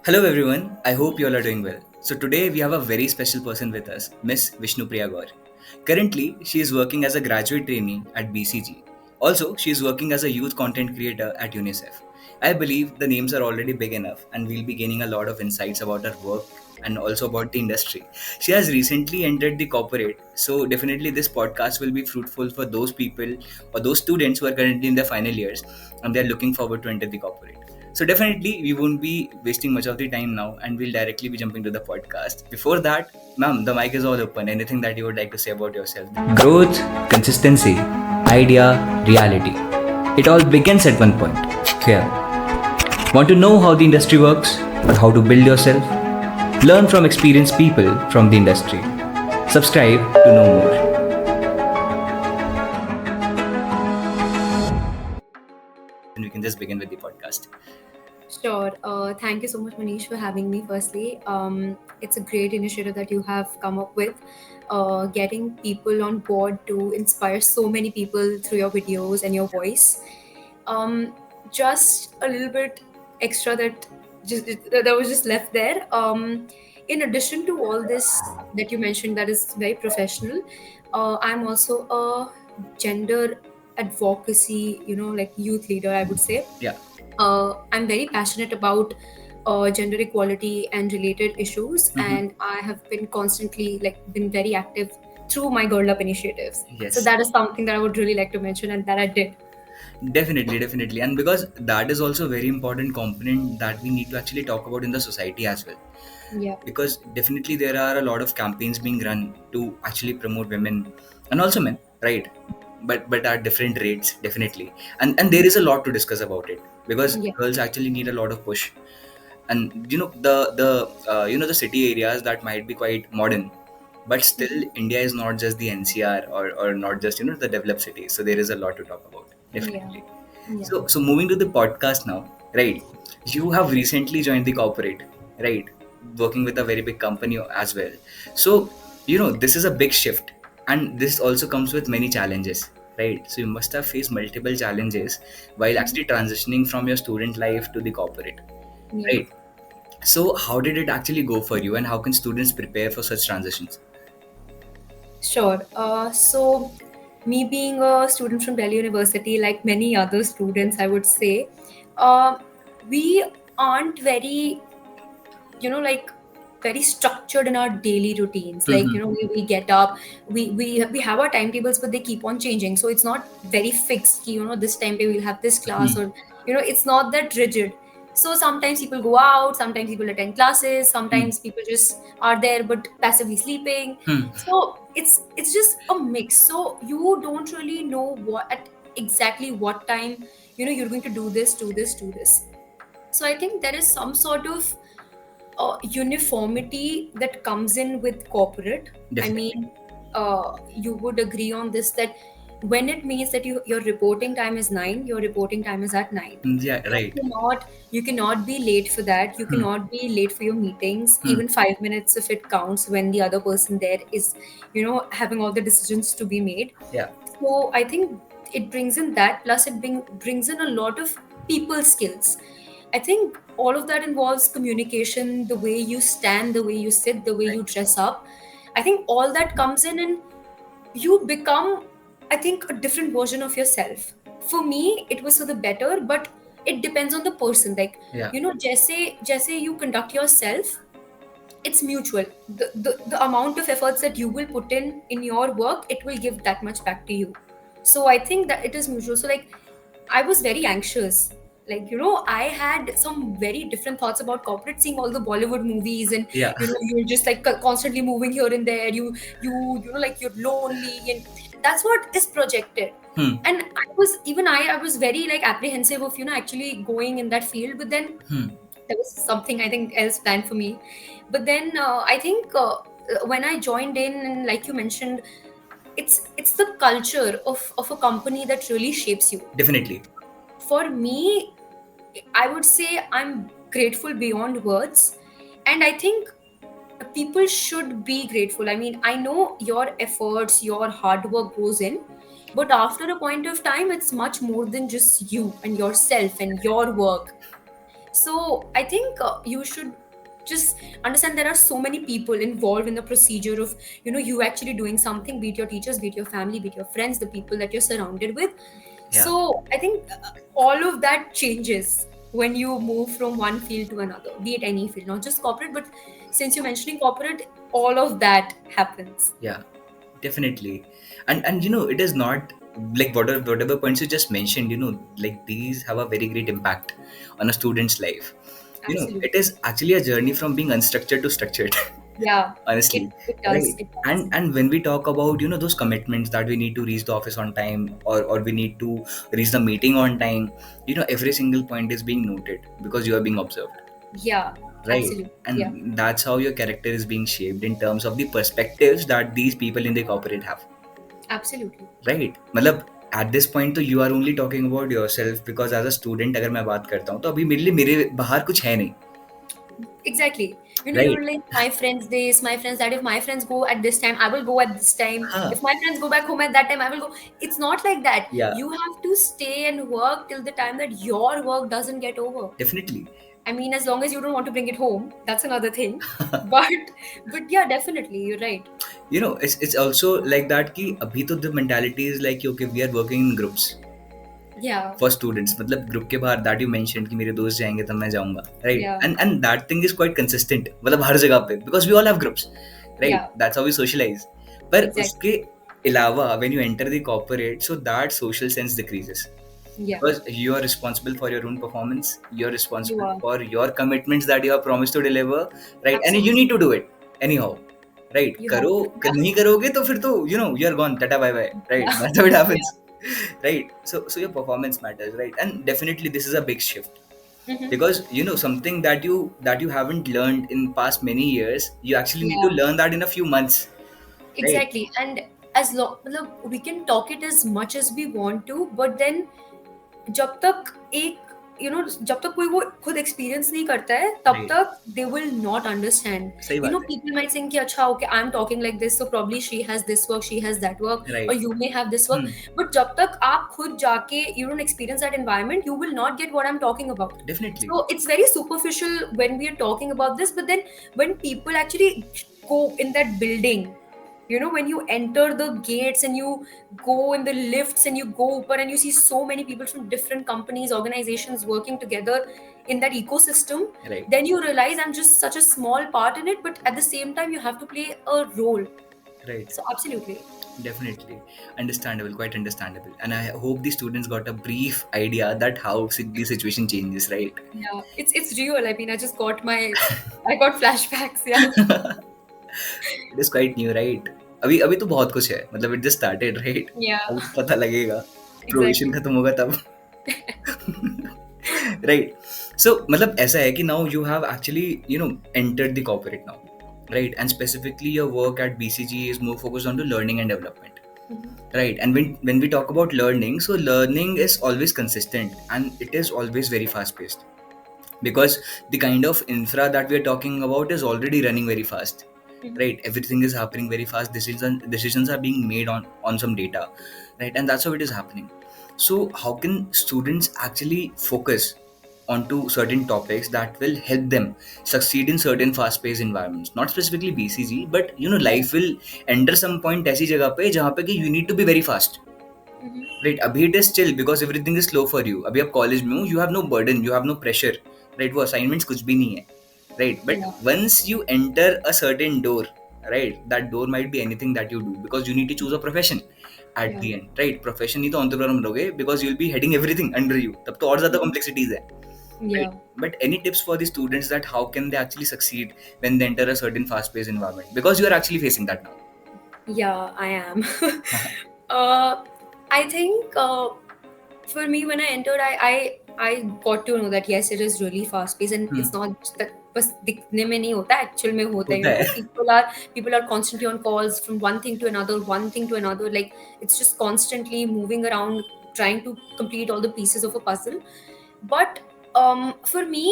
Hello everyone, I hope you all are doing well. So today we have a very special person with us, Miss Vishnupriya Gaur. Currently, she is working as a graduate trainee at BCG. Also, she is working as a youth content creator at UNICEF. I believe the names are already big enough and we'll be gaining a lot of insights about her work and also about the industry. She has recently entered the corporate, so definitely this podcast will be fruitful for those people or those students who are currently in their final years and they're looking forward to enter the corporate. So definitely we won't be wasting much of the time now and we'll directly be jumping to the podcast. Before that, ma'am, the mic is all open. Anything that you would like to say about yourself? Growth, consistency, idea, reality. It all begins at one point. Here. Want to know how the industry works or how to build yourself? Learn from experienced people from the industry. Subscribe to know more. And we can just begin with the podcast. Sure. Thank you so much, Manish, for having me. Firstly, it's a great initiative that you have come up with, getting people on board to inspire so many people through your videos and your voice. Um, just a little bit extra that was just left there. In addition to all this that you mentioned, that is very professional. I'm also a gender advocacy, like youth leader, I would say. Yeah. I'm very passionate about gender equality and related issues, Mhm. and I have been constantly been very active through my Girl Up initiatives. So Yes. that is something that I would really like to mention, and that I did. Definitely, definitely. And because that is also a very important component that we need to actually talk about in the society as well. Yeah, Because definitely there are a lot of campaigns being run to actually promote women and also men, right? But at different rates, definitely. And there is a lot to discuss about it because yeah, girls actually need a lot of push. And the city areas that might be quite modern, but still India is not just the NCR or not just the developed cities. So there is a lot to talk about, yeah, definitely. yeah, So moving to the podcast now, right? You have recently joined the corporate, right? Working with a very big company as well. So this is a big shift, and this also comes with many challenges, right? So you must have faced multiple challenges while actually transitioning from your student life to the corporate, yeah. right? So how did it actually go for you, and how can students prepare for such transitions? Sure. So, me being a student from Delhi University, like many other students, I would say, uh, we aren't very like very structured in our daily routines, Mm-hmm. we get up, we have our timetables, but they keep on changing, so it's not very fixed this time we'll have this class, or it's not that rigid. So sometimes people go out, sometimes people attend classes, sometimes people just are there but passively sleeping. Hmm. So it's just a mix, so you don't really know what at exactly what time you're going to do this. So I think there is some sort of uniformity that comes in with corporate. I Definitely. mean, you would agree on this that when it means that your reporting time is 9, your reporting time is at 9. Yeah, You right. cannot be late for that. You Hmm. cannot be late for your meetings. Hmm. Even 5 minutes if it counts when the other person there is, having all the decisions to be made. Yeah. So I think it brings in that. Plus, it brings in a lot of people skills. I think all of that involves communication, the way you stand, the way you sit, the way Right. you dress up. I think all that comes in, and you become, I think, a different version of yourself. For me, it was for the better, but it depends on the person. Like, Yeah. Jesse, you conduct yourself, it's mutual. The amount of efforts that you will put in your work, it will give that much back to you. So I think that it is mutual. So like I was very anxious. Like, I had some very different thoughts about corporate, seeing all the Bollywood movies, and Yeah. you're just like constantly moving here and there. Like you're lonely, and that's what is projected. Hmm. And I was very like apprehensive of actually going in that field. But then Hmm. there was something I think else planned for me. But then I think when I joined in, and like you mentioned, it's the culture of a company that really shapes you. Definitely. For me, I would say I'm grateful beyond words, and I think people should be grateful. I mean, I know your efforts, your hard work goes in, but after a point of time, it's much more than just you and yourself and your work. So I think you should just understand there are so many people involved in the procedure of, you actually doing something, be it your teachers, be it your family, be it your friends, the people that you're surrounded with. Yeah, So I think all of that changes when you move from one field to another, be it any field, not just corporate, but since you're mentioning corporate, all of that happens. yeah, definitely. And it is not like whatever points you just mentioned, like these have a very great impact on a student's life. Absolutely. It is actually a journey from being unstructured to structured. Yeah, Honestly, it does. right. It does. And when we talk about those commitments that we need to reach the office on time, or we need to reach the meeting on time, every single point is being noted because you are being observed, Yeah, right? absolutely. Yeah, And that's how your character is being shaped in terms of the perspectives that these people in the corporate have, absolutely. right? मतलब at this point तो you are only talking about yourself, because as a student अगर मैं बात करता हूँ तो अभी मेरे लिए मेरे बाहर कुछ है नहीं, Exactly. right? You're like my friends this, my friends that. If my friends go at this time, I will go at this time. हाँ, If my friends go back home at that time, I will go. It's not like that. yeah, You have to stay and work till the time that your work doesn't get over. definitely. I mean, as long as you don't want to bring it home, that's another thing. But yeah, definitely, you're right. It's also like that कि अभी तो the mentality is like okay, we are working in groups Yeah, for students. मतलब group के बाहर that you mentioned कि मेरे दोस्त जाएंगे तब मैं जाऊंगा, right? yeah, And that thing is quite consistent, मतलब हर जगह पे, because we all have groups, right? yeah, That's how we socialize. पर exactly. उसके अलावा when you enter the corporate, so that social sense decreases, Yeah, because you are responsible for your own performance, you're you responsible are. for your commitments that you have promised to deliver, right? And you Absolutely. need to do it anyhow, right? You have करो, to. नहीं करोगे तो फिर तो you're gone, tata bye bye, right? Yeah. That's how it Yeah. happens. Right, so your performance matters, right? And definitely this is a big shift, Hmm. because something that you haven't learned in past many years, you actually need to Yeah. learn that in a few months, right? Exactly. And as long we can talk it as much as we want to, but then जब तक एक जब तक कोई वो खुद experience नहीं करता है तब Right, तक दे विल नॉट अंडरस्टैंड. सही बात है, पीपल माइट थिंक कि अच्छा okay I am talking like this so probably she has this work, she has that work, और right. You may have this work. But जब तक आप खुद जाके you don't experience that environment you will not get what I am talking about. Definitely, So it's very superficial when we are talking about this, but then when people actually go in that building, when you enter the gates and you go in the lifts and you go upper and you see so many people from different companies, organizations working together in that ecosystem, right, then you realize I'm just such a small part in it, but at the same time you have to play a role. right. So absolutely. Definitely understandable, quite understandable. And I hope the students got a brief idea that how the situation changes, right? Yeah, it's real. I mean, I got flashbacks. Yeah. It is quite new, right? अभी अभी तो बहुत कुछ है, मतलब it just started, right? Yeah. अभी तो पता लगेगा, प्रोविजन Exactly. खत्म होगा तब. Right. So मतलब ऐसा है कि now you have actually entered the corporate now, right? And specifically your work at BCG is more focused on the learning and development, Mhm. right? And when we talk about learning, so learning is always consistent and it is always very fast paced, because the kind of infra that we are talking about is already running very fast, Mhm. right? Everything is happening very fast, decisions are being made on some data, right? And that's how it is happening. So how can students actually focus onto certain topics that will help them succeed in certain fast paced environments, not specifically BCG, but Yeah. life will enter some point ऐसी जगह पे जहाँ पे कि you need to be very fast, Mhm. Right? अभी it is chill because everything is slow for you, अभी आप college में हो, you have no burden, you have no pressure, right? वो असाइनमेंट्स कुछ भी नहीं है, right? But Yeah. Once you enter a certain door, right, that door might be anything that you do, because you need to choose a profession at Yeah. the end, right? Profession नहीं तो entrepreneur बनोगे, because you'll be heading everything under you, तब तो और ज़्यादा Mhm. complexities है, Yeah. right? But any tips for the students that how can they actually succeed when they enter a certain fast-paced environment, because you are actually facing that now? Yeah, I am. uh, I think for me, when I entered, I got to know that yes, it is really fast paced, and it's not just that बस दिखने में नहीं होता, actual में होता है. होता है, People are constantly on calls from one thing to another, one thing to another. Like it's just constantly moving around, trying to complete all the pieces of a puzzle. But for me,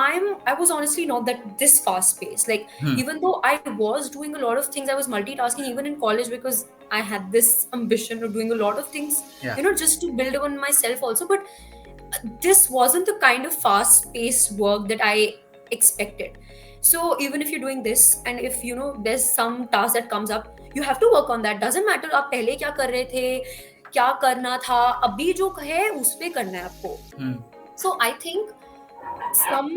I was honestly not that this fast paced. Like even though I was doing a lot of things, I was multitasking even in college because I had this ambition of doing a lot of things, yeah, just to build on myself also. But this wasn't the kind of fast paced work that I expected. So even if you're doing this, and if you know there's some task that comes up, you have to work on that. Doesn't matter आप पहले क्या कर रहे थे, क्या करना था, अभी जो है उस पे करना है आपको. Hmm. So I think some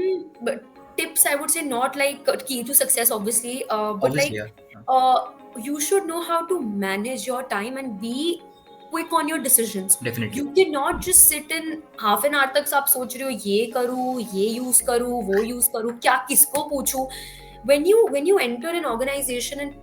tips, I would say, not like key to success obviously, but Obviously, like yeah. uh, you should know how to manage your time and be quick on your decisions. Definitely. You cannot just sit in half an hour तक आप सोच रहे हो ये करूँ, ये use करूँ, वो यूज करूँ, क्या किसको पूछूं. When you enter an organization, and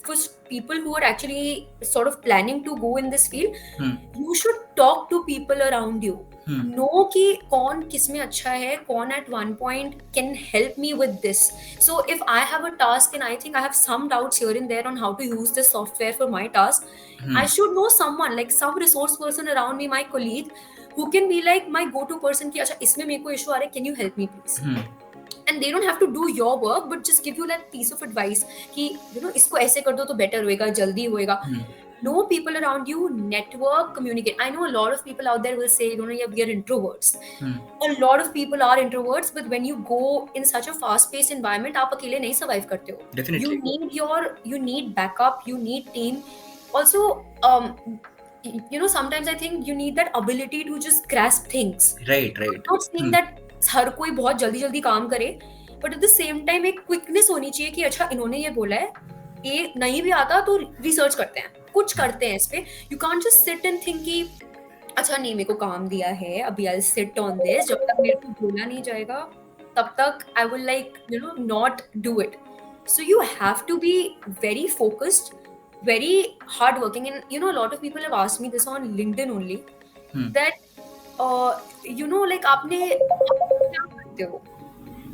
for people who are actually sort of planning to go in this field, Hmm. you should talk to people around you. Know कि कौन किस में अच्छा है, कौन at one point can help me with this. So if I have a task and I think I have some doubts here and there on how to use this software for my task, I should know someone, like some resource person around me, my colleague, who can be like my go-to person कि अच्छा इसमें मेरे को issue आ रहा है, can you help me please? And they don't have to do your work, but just give you that piece of advice कि you know इसको ऐसे कर दो तो better होएगा, जल्दी होएगा. Know people around you, network, communicate. I know a lot of people out there will say, you know, yeah, we are introverts. A lot of people are introverts, but when you go in such a fast-paced environment, आप अकेले नहीं survive करते हो. Definitely. You need backup, you need team. Also, you know, sometimes I think you need that ability to just grasp things. Right. I'm not saying that हर कोई बहुत जल्दी जल्दी काम करे, but at the same time एक quickness होनी चाहिए कि अच्छा इन्होंने ये बोला है, ये नहीं भी आता तो रिसर्च करते हैं, कुछ करते हैं इस पे. You can't just sit and think कि अच्छा नहीं मेरे को काम दिया है, अभी आई सिट ऑन दिस, जब तक मेरे को बोला नहीं जाएगा तब तक I will like you know not do it. So you have to be very focused, very hardworking, and you know a lot of people have asked me this on LinkedIn only, that you know like आपने क्या करते हो,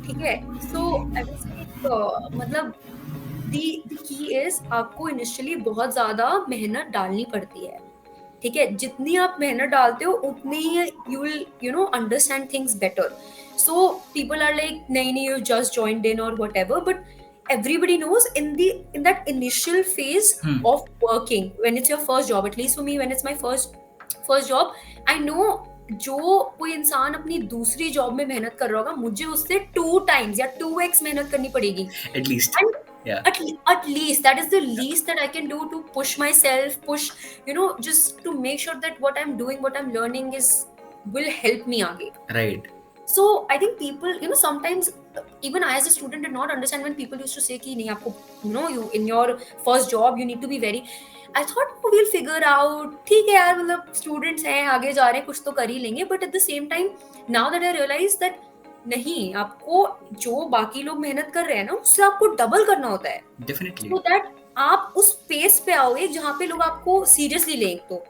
ठीक है. So I was like मतलब the key is आपको initially बहुत ज़्यादा मेहनत डालनी पड़ती है, ठीक है. जितनी आप मेहनत डालते हो उतनी ही you will you know understand things better. So people are like नहीं नहीं you just joined in or whatever, but everybody knows in that initial phase of working, when it's your first job, at least for me when it's my first job, I know जो कोई इंसान अपनी दूसरी job में मेहनत कर रहा होगा, मुझे उससे 2 times या 2x मेहनत करनी पड़ेगी. At least. And Yeah. at least that is the least that I can do to push myself, push, you know, just to make sure that what I'm doing, what I'm learning is will help me aage. Right. So I think people, you know, sometimes even I as a student did not understand when people used to say कि नहीं आपको, you know, you in your first job you need to be very. I thought we'll figure out, ठीक है यार, मतलब students हैं, आगे जा रहे हैं, कुछ तो कर ही लेंगे. But at the same time, now that I realize that नहीं, आपको जो बाकी लोग मेहनत कर रहे हैं ना उससे आपको डबल करना होता है. Definitely. So that आप उस पेस पे आओगे जहाँ पे लोग आपको सीरियसली लें. तो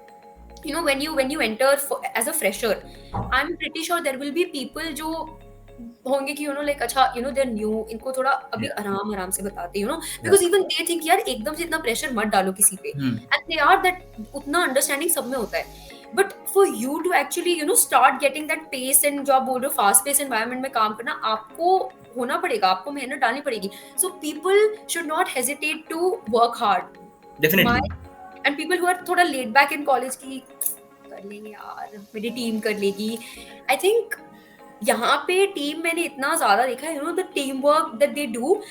you know when you enter as a fresher, I'm pretty sure there will be people जो होंगे कि you know like अच्छा you know they're new, इनको थोड़ा अभी आराम आराम से बताते, you know, because even they think यार एकदम से इतना प्रेशर मत डालो किसी पे. And they are that उतना अंडरस्टैंडिंग सब में होता है. But for you to actually you know start getting that pace, and जो आप बोल रहे हो fast paced environment में काम करना, आपको होना पड़ेगा, आपको मेहनत डालनी पड़ेगी. So people should not hesitate to work hard. Definitely. And people who are थोड़ा laid back in college की कर लेंगे यार, मेरी टीम कर लेगी. I think यहाँ पे टीम मैंने इतना ज़्यादा देखा है, you know the teamwork that they do,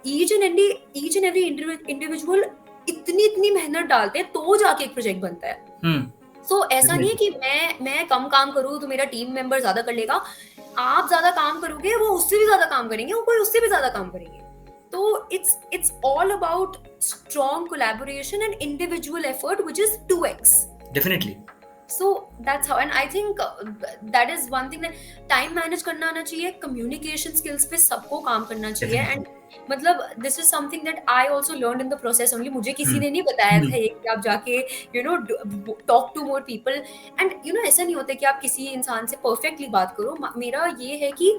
each and every individual इतनी मेहनत डालते हैं तो जाके एक प्रोजेक्ट बनता है. So ऐसा नहीं है कि मैं कम काम करूँ तो मेरा टीम मेंबर ज़्यादा कर लेगा. आप ज़्यादा काम करोगे, वो उससे भी ज़्यादा काम करेंगे, वो कोई उससे भी ज़्यादा काम करेंगे. तो it's all about strong collaboration and individual effort, which is 2x. Definitely. So that's how, and I think that is one thing, that time manage करना आना चाहिए, communication skills पे सबको काम करना चाहिए. And मतलब this is something that I also learned in the process only. मुझे किसी ने नहीं बताया था ये कि आप जाके you know talk to more people. And you know ऐसा नहीं होता कि आप किसी इंसान से perfectly बात करो. मेरा ये है कि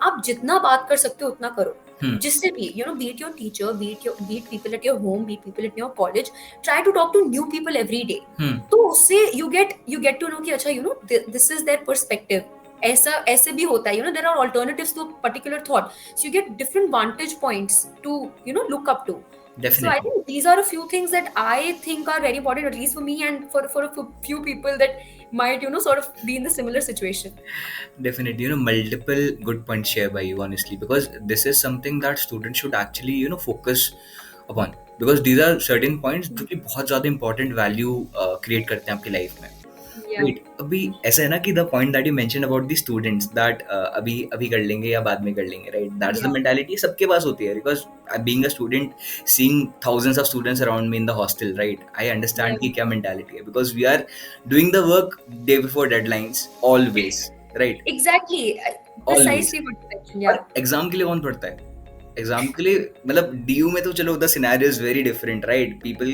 आप जितना बात कर सकते हो उतना करो. जिससे भी you know be it your teacher, be it people at your home, be it people at your college, try to talk to new people every day. तो उससे you get to know कि अच्छा you know this is their perspective. ऐसे भी होता है, you know there are alternatives to a particular thought, so you get different vantage points to you know look up to. So I Definitely. think these are a few things that I think are very important, at least for me and for few people that might, sort of be in the similar situation. Definitely, multiple good points shared by you, honestly, because this is something that students should actually, focus upon. Because these are certain points जो कि बहुत ज़्यादा important value create करते हैं आपकी life में. Yeah. Right. अभी ऐसा है ना कि the point that you mentioned about the students that अभी अभी कर लेंगे या बाद में कर लेंगे, right? That's the Yeah. mentality सबके पास होती है, because being a student, seeing thousands of students around me in the hostel, right? I Yeah. understand कि क्या mentality है, because we are doing the work day before deadlines always, right? Exactly. Always. Precisely what you mentioned. और Yeah. Exam के लिए कौन पढ़ता है? Exam के लिए मतलब डीयू में तो चलो the scenario is very different, right? People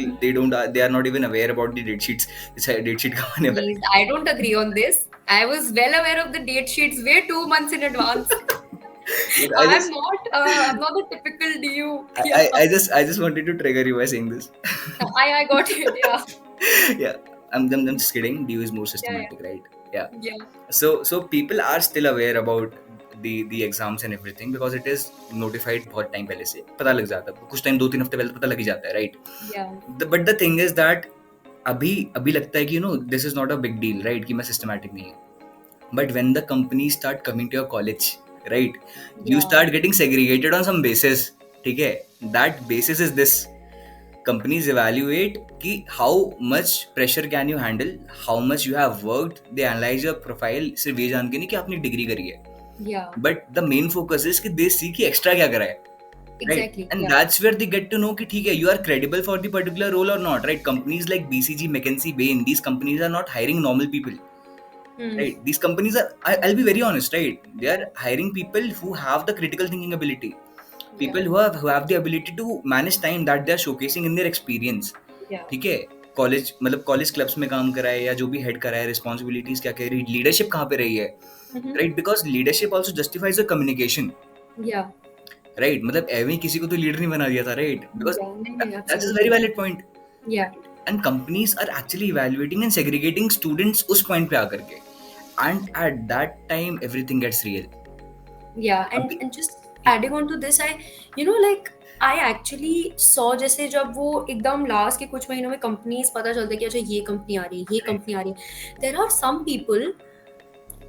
they are not even aware about the date sheets. Date sheet कब आने वाली Please, I don't agree on this. I was well aware of the date sheets way 2 months in advance. है. I just I'm not the typical DU. I, Yeah. I just wanted to trigger you by saying this. I got it. Yeah. Yeah, I'm just kidding. DU is more Yeah. systematic, right? Yeah. Yeah. So people are still aware about the exams and everything because it is notified बहुत time पहले से पता लग जाता है, कुछ time 2-3 हफ्ते पहले तो पता लग ही जाता है, right? Yeah. But the thing is that अभी अभी लगता है कि this is not a big deal, right? कि मैं systematic नहीं हूँ. But when the companies start coming to your college, right, you Yeah. start getting segregated on some basis. ठीक है? That basis is this. Companies evaluate कि how much pressure can you handle, how much you have worked. They analyze your profile सिर्फ ये जान के नहीं कि आपने डिग्री करी है. Yeah. But the main focus is कि they see कि extra क्या करा है. Right? Exactly. And Yeah. that's where they get to know कि ठीक है, you are credible for the particular role or not, right? Companies like BCG, McKinsey, Bain, these companies are not hiring normal people, right? These companies are, I'll be very honest, right? They are hiring people who have the critical thinking ability, people Yeah. who have the ability to manage time that they are showcasing in their experience. Yeah. ठीक है, college मतलब college clubs में काम करा है या जो भी हेड करा है, रिस्पॉन्सिबिलिटीज क्या कह रही, लीडरशिप कहाँ पे रही है, right? Because leadership also justifies the communication, Yeah. Right? मतलब एवं किसी को तो लीडर नहीं बना दिया था, right? Because Yeah. That's a Absolutely. Very valid point. Yeah. And companies are actually evaluating and segregating students उस पॉइंट पे आकर के, and at that time everything gets real. Yeah. And just adding on to this, like I actually saw जैसे जब वो एकदम last के कुछ महीनों में कंपनीज पता चलता है कि अच्छा ये कंपनी आ रही है, ये कंपनी आ रही है, there are some people,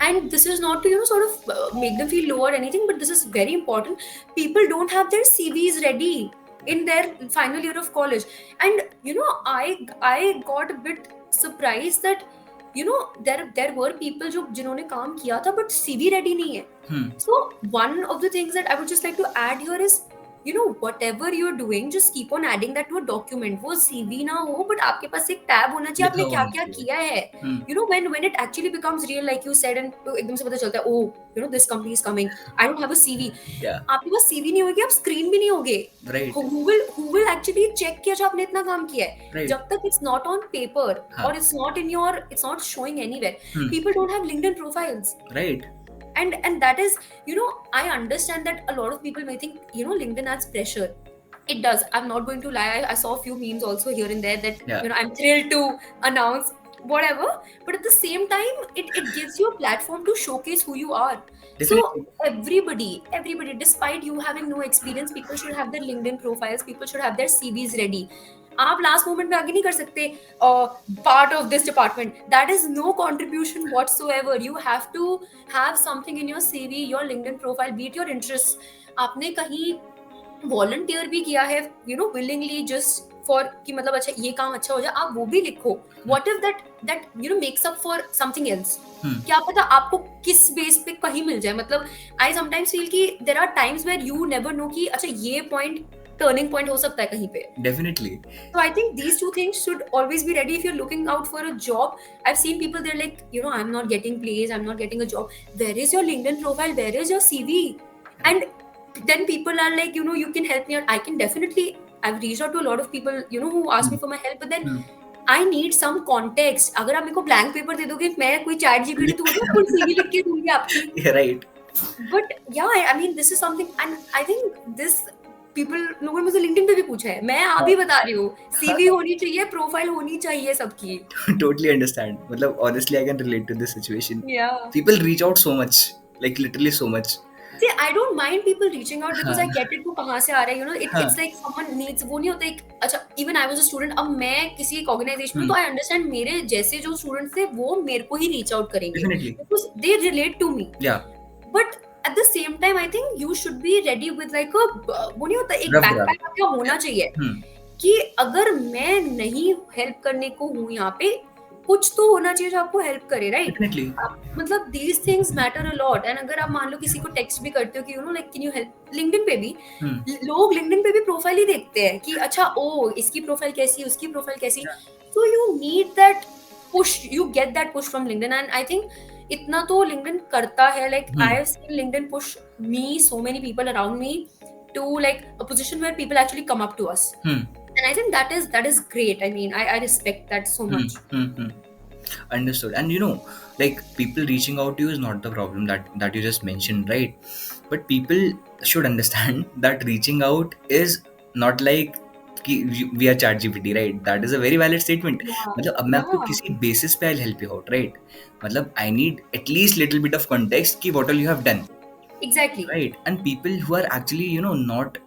and this is not to sort of make them feel low or anything, but this is very important. People don't have their CVs ready in their final year of college, and I got a bit surprised that there were people जिन्होंने काम किया था but CV ready नहीं है. So one of the things that I would just like to add here is, whatever you're doing, just keep on adding that to a document. वो CV ना हो, but आपके पास एक टैब होना चाहिए आपने क्या क्या किया है. When it actually becomes real, like you said, and एकदम से पता चलता है, oh, this company is coming, I don't have a CV. Yeah. आपके पास CV नहीं होगी, आप स्क्रीन भी नहीं होगे. Right. Who will actually check कि अच्छा आपने इतना काम किया है. Right. जब तक it's not on paper हाँ. or it's not showing anywhere, people don't have LinkedIn profiles. Right. And that is, I understand that a lot of people may think, LinkedIn adds pressure. It does. I'm not going to lie. I saw a few memes also here and there that Yeah. I'm thrilled to announce whatever, but at the same time it gives you a platform to showcase who you are. Definitely. So everybody, despite you having no experience, people should have their LinkedIn profiles, people should have their CVs ready. आप last moment में आगे नहीं कर सकते part of this department. That is no contribution whatsoever. You have to have something in your CV, your LinkedIn profile, beat your interest. आपने कहीं volunteer भी किया है, विलिंगली, जस्ट फॉर कि मतलब अच्छा ये काम अच्छा हो जाए, आप वो भी लिखो. What if that makes up for something else. क्या पता आपको किस बेस पे कहीं मिल जाए. मतलब आई समटाइम्स फील कि there are times where you never know कि अच्छा ये पॉइंट टर्निंग पॉइंट हो सकता है कहीं पे. Definitely. So I think these two things should always be ready if you're looking out for a job. I've seen people, they're like, I'm not getting plays, I'm not getting a job. Where is your LinkedIn profile? Where is your CV? And then people are like, you can help me out. I can definitely, I've reached out to a lot of people, who ask me for my help, but then I need some context. अगर आप मेरे को blank paper दे दोगे, मैं कोई chat GPT तो नहीं कोई CV लिख के दूंगी आपकी. Yeah, right. But yeah, I mean, this is something, and I think this people, लोगों ने मुझे लिंक्डइन पे भी पूछा है. मैं आप ही बता रही हूँ, CV होनी चाहिए, प्रोफाइल होनी चाहिए सबकी. Totally understand. मतलब honestly, I can relate to this situation. Yeah. People reach out so much, like literally so much. See, I don't mind people reaching out because I हाँ get it वो कहाँ से आ रहा है, you know, it's हाँ like someone needs, वो नहीं होता एक, अच्छा, even I was a student, अब मैं किसी एक organization में, हम्म तो I understand मेरे जैसे जो students थे वो मेरे को ही reach out करेंगे definitely because they relate to me, या but at the same time I think you should be ready with like a, वो नहीं होता एक रफ ड्राफ्ट backpack आपका होना चाहिए हम्म कि अगर मैं नहीं हेल्प करने को हूँ यहाँ पे, कुछ तो होना चाहिए जो आपको हेल्प करे, राइट? डेफिनेटली मतलब these things matter a lot, and अगर आप मान लो किसी को टेक्स्ट भी करते हो कि you know like can you help, LinkedIn पे भी हम्म लोग लिंक्डइन पे भी प्रोफाइल ही देखते हैं कि अच्छा ओ इसकी प्रोफाइल कैसी, उसकी प्रोफाइल कैसी, so you need that push, you get that push from LinkedIn, and I think इतना तो लिंक्डइन करता है, like I hmm have seen LinkedIn push me, so many people around me to like a position where people actually come up to us, hmm and I think that is great. I mean, I respect that so much. Hmm understood. And like people reaching out to you is not the problem that you just mentioned, right? But people should understand that reaching out is not like कि we are chat gpt, right? That is a very valid statement. Yeah, मतलब अब मैं आपको yeah, किसी basis पे I'll help you out, right? मतलब I need at least little bit of context कि what all you have done, exactly. right? And people who are actually not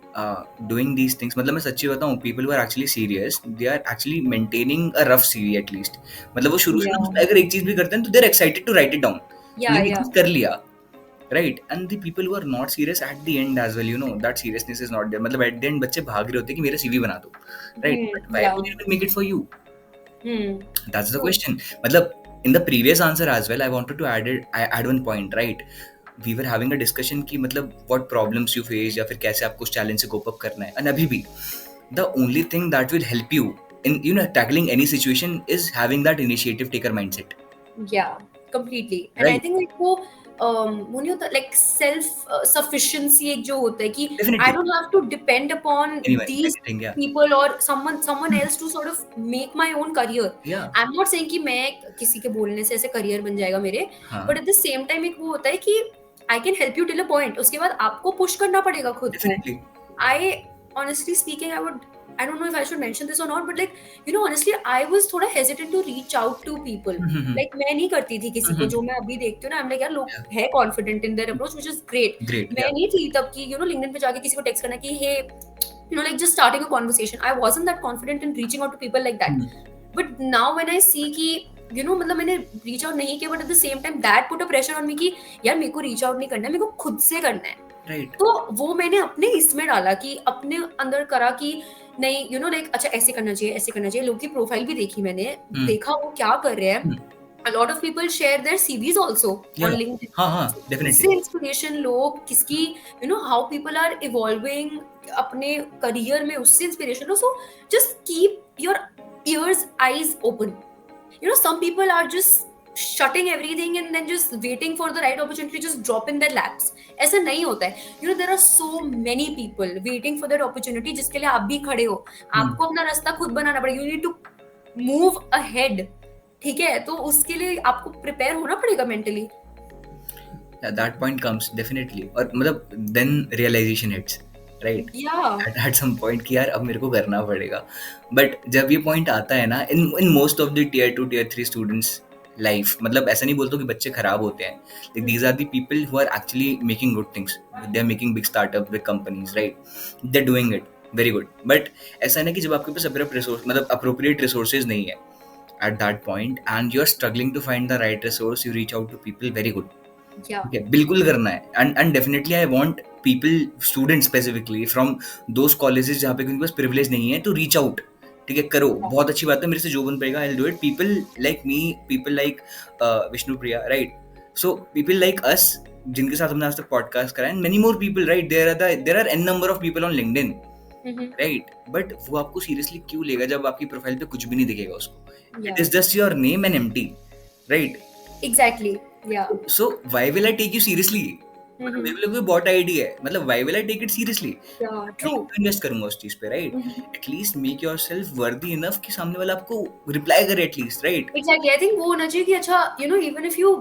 doing these things, मतलब मैं सच्ची बताऊँ, people who are actually serious, they are actually maintaining a rough CV at least. मतलब वो शुरू Yeah, शुरू अगर एक चीज भी करते हैं तो they're excited to write it down, yeah, मैंने ये yeah. चीज कर लिया, right? And the people who are not serious at the end as well, that seriousness is not there. मतलब at the end बच्चे भाग रहे होते हैं कि मेरा CV बना दो, right? But why Yeah. would anyone make it for you? Hmm. That's the True. question. मतलब in the previous answer as well, I wanted to add one point, right? We were having a discussion कि मतलब what problems you face या फिर कैसे आपको उस challenge से cope up करना है. And अभी भी the only thing that will help you in tackling any situation is having that initiative taker mindset, Yeah, completely. And I right? think like वो नहीं होता like self sufficiency एक जो होता है कि I Definitely. don't have to depend upon Anyone, these anything, yeah. people or someone else to sort of make my own career. Yeah. I'm not saying कि मैं किसी के बोलने से ऐसे career बन जाएगा मेरे, हाँ. but at the same time एक वो होता है कि I can help you till a point. उसके बाद आपको push करना पड़ेगा खुद को. Definitely. I honestly speaking, I don't know if I should mention this or not, but like honestly, I was थोड़ा hesitant to reach out to people. Like मैं नहीं करती थी किसी को, जो मैं अभी देखती हूँ ना, I'm like यार लोग Yeah. है confident in their approach, which is great. Great. मैं Yeah. नहीं थी तब कि LinkedIn पे जाके किसी को text करना कि hey, like just starting a conversation. I wasn't that confident in reaching out to people like that. But now when I see कि मतलब मैंने reach out नहीं किया, but at the same time that put a pressure on me कि यार मेरे को reach out नहीं करना है, मेरे को खुद से करना है. Right. तो वो मैंने अपने इसमें डाला कि अपने अंदर करा कि नहीं लाइक अच्छा ऐसे करना चाहिए, ऐसे करना चाहिए. लोग की प्रोफाइल भी देखी मैंने, देखा वो क्या कर रहे हैं. A lot of people share their CVs also Yeah. on LinkedIn. हाँ definitely. इससे इंस्पिरेशन लो किसकी, how people are evolving अपने करियर में, उससे inspiration low. So just keep your ears eyes open. Some people are just shutting everything and then just waiting for the right opportunity to just drop in their laps. ऐसा नहीं होता है. There are so many people waiting for that opportunity जिसके लिए आप भी खड़े हो. आपको अपना रास्ता खुद बनाना पड़ेगा. You need to move ahead. ठीक है, तो उसके लिए आपको प्रिपेयर होना पड़ेगा mentally. Yeah, that point comes definitely. और मतलब then realization hits, right? Yeah. At some point कि यार अब मेरे को करना पड़ेगा. But जब ये point आता है ना, in most of the tier 2 tier 3 students life, मतलब ऐसा नहीं बोलता कि बच्चे खराब होते हैं. Like these are the people who are actually making good things. They are making big startups, big companies, right? They're doing it very good. But ऐसा नहीं कि जब आपके पास appropriate resources नहीं है at that point and you're struggling to find the right resource, you reach out to people, very good. Yeah. Okay, बिल्कुल करना है. And definitely I want people, students specifically from those colleges जहाँ पे उनके पास privilege नहीं है, to reach out. ठीक है, करो, बहुत अच्छी बात है, मेरे से जो बन पाएगा I'll do it. People like me, people like Vishnu Priya, right? So people like us जिनके साथ हमने आज तक podcast करा है, and many more people, right? There are n number of people on LinkedIn, right? But वो आपको seriously क्यों लेगा जब आपकी प्रोफाइल पे कुछ भी नहीं दिखेगा उसको? It is just your name and empty, right? Exactly. Yeah. So why will I take you seriously? मतलब मेरे लिए कोई bot ID है, मतलब why will I take it seriously? Yeah, true. Invest करूंगा उस चीज पे, right? At least make yourself worthy enough कि सामने वाला आपको reply करे at least, right? Exactly. I think वो होना चाहिए कि अच्छा even if you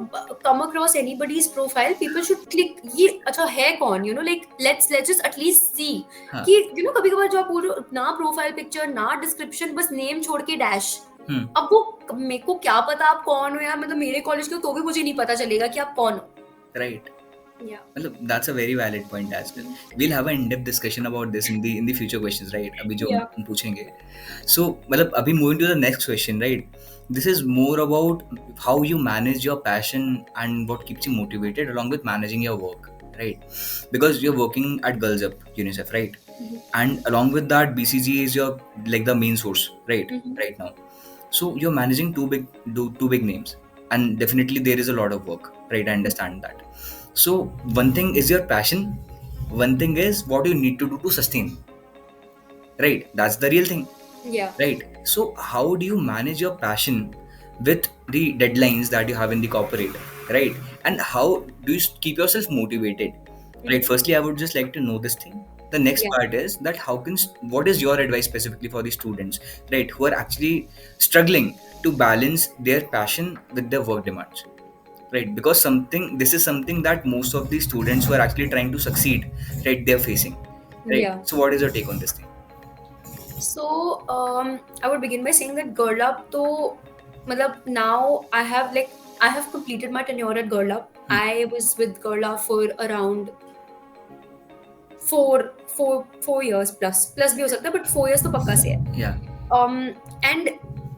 come across anybody's profile, people should click ये अच्छा है कौन, like let's just at least see हाँ. कि कभी कभार जो आप बोल रहे हो ना प्रोफाइल पिक्चर ना डिस्क्रिप्शन, बस नेम छोड़ के डैश. अब वो मेरे को क्या पता आप कौन हो यार, मतलब मेरे कॉलेज के हो तो भी मुझे नहीं पता चलेगा कि आप कौन हो. Right. Yeah. मतलब that's a very valid point as well. We'll have an in-depth discussion about this in the future questions, right? अभी जो Yeah. हम पूछेंगे. So मतलब अभी moving to the next question, right? This is more about how you manage your passion and what keeps you motivated along with managing your work, right? Because you're working at Girls Up UNICEF, right? Mhm. And along with that, BCG is your like the main source, right? Mhm. Right now. So you're managing two big names, and definitely there is a lot of work, right? I understand that. So one thing is your passion, one thing is what you need to do to sustain, right? That's the real thing, Yeah. right? So how do you manage your passion with the deadlines that you have in the corporate, right? And how do you keep yourself motivated, right? Mhm. Firstly, I would just like to know this thing. The next Yeah. part is that what is your advice specifically for the students, right, who are actually struggling to balance their passion with their work demands, right? Because this is something that most of the students who are actually trying to succeed, right, they're facing, right? Yeah. So what is your take on this thing? So I would begin by saying that Girl Up, though, matlab, now I have completed my tenure at Girl Up. Hmm. I was with Girl Up for around 4 years plus भी हो सकता है, but 4 years तो पक्का से है. Yeah. And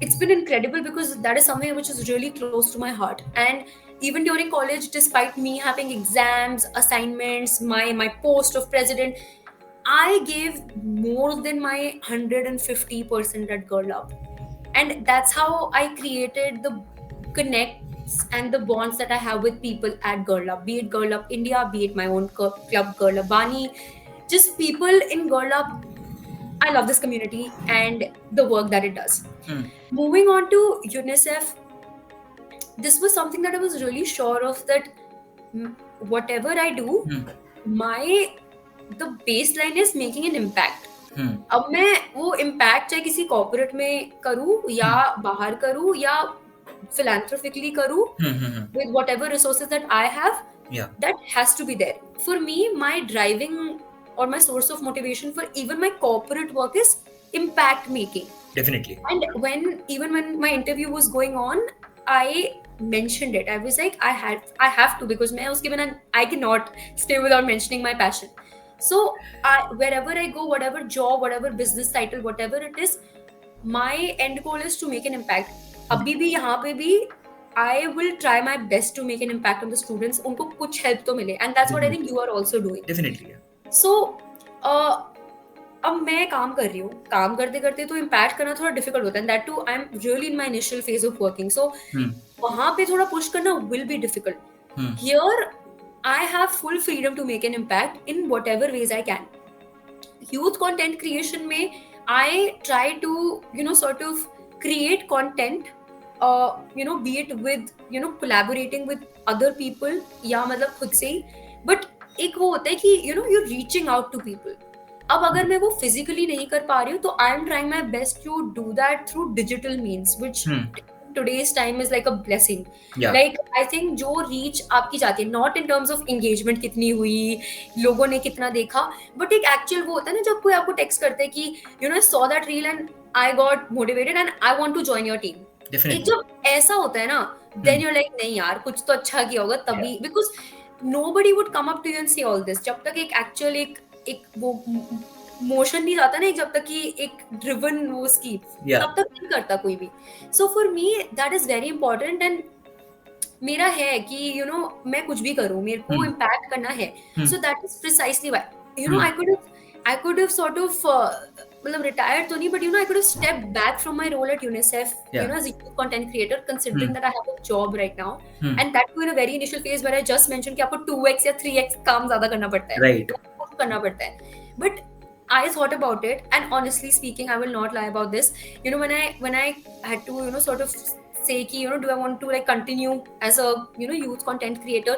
it's been incredible because that is something which is really close to my heart. And even during college, despite me having exams, assignments, my post of president, I gave more than my 150% at Girl Up. And that's how I created the connects and the bonds that I have with people at Girl Up, be it Girl Up India, be it my own club, Girl Up Bani, just people in Girl Up. I love this community and the work that it does. Hmm. Moving on to UNICEF, this was something that I was really sure of, that whatever I do, Hmm. my the baseline is making an impact. Hmm. अब मैं वो impact चाहे किसी corporate में करूँ या बाहर करूँ या philanthropically करूँ, Hmm. Hmm. with whatever resources that I have, Yeah. that has to be there. For me, my driving or my source of motivation for even my corporate work is impact making. Definitely. And even when my interview was going on, I mentioned it. I was like, I have to, because मैं उसके बिना I cannot stay without mentioning my passion. So wherever I go, whatever job, whatever business title, whatever it is, my end goal is to make an impact. अभी भी यहाँ पे भी I will try my best to make an impact on the students. उनको कुछ help तो मिले, and that's what I think you are also doing. Definitely. Yeah. So अब मैं काम कर रही हूँ, काम करते करते तो इम्पैक्ट करना थोड़ा डिफिकल्ट होता है, that too I am really in my initial phase of working, so Hmm. वहां पे थोड़ा पुश करना will be difficult. Hmm. Here I have full freedom to make an impact in whatever ways I can. Youth content creation में I try to sort of create content, be it with collaborating with other people या मतलब खुद से ही, but एक वो होता है कि you're reaching out to people. अब अगर मैं वो फिजिकली नहीं कर पा रही हूँ, तो I am trying my best to do that through digital means, which today's time is like a blessing. Yeah. Like I think जो reach आपकी जाती है, not in terms of engagement कितनी हुई, लोगों ने कितना देखा, but एक actual वो होता है ना, जब कोई आपको text करता है कि I saw that reel and I got motivated and I want to join your team. Definitely. एक जब ऐसा होता है ना, then you're like नहीं यार, कुछ तो अच्छा किया होगा तभी, because nobody would come up to you and say all this जब तक एक actual एक वो मोशन नहीं जाता ना, जब तक कि एक ड्रिवन वो उसकी, तब तक नहीं करता कोई भी. So for me that is very important. And मेरा है कि मैं कुछ भी करूं, मेरे को इम्पैक्ट करना है. So that is precisely why I could have sort of मतलब रिटायर्ड तो नहीं, but I could have step back from my role at UNICEF as a content creator, considering that I have a job right now, and that too in a very initial phase where I just mention कि आपको 2x या 3x काम ज्यादा करना पड़ता है, right, करना पड़ता है. But I thought about it, and honestly speaking, I will not lie about this. When I had to, sort of say ki, do I want to like continue as a, youth content creator?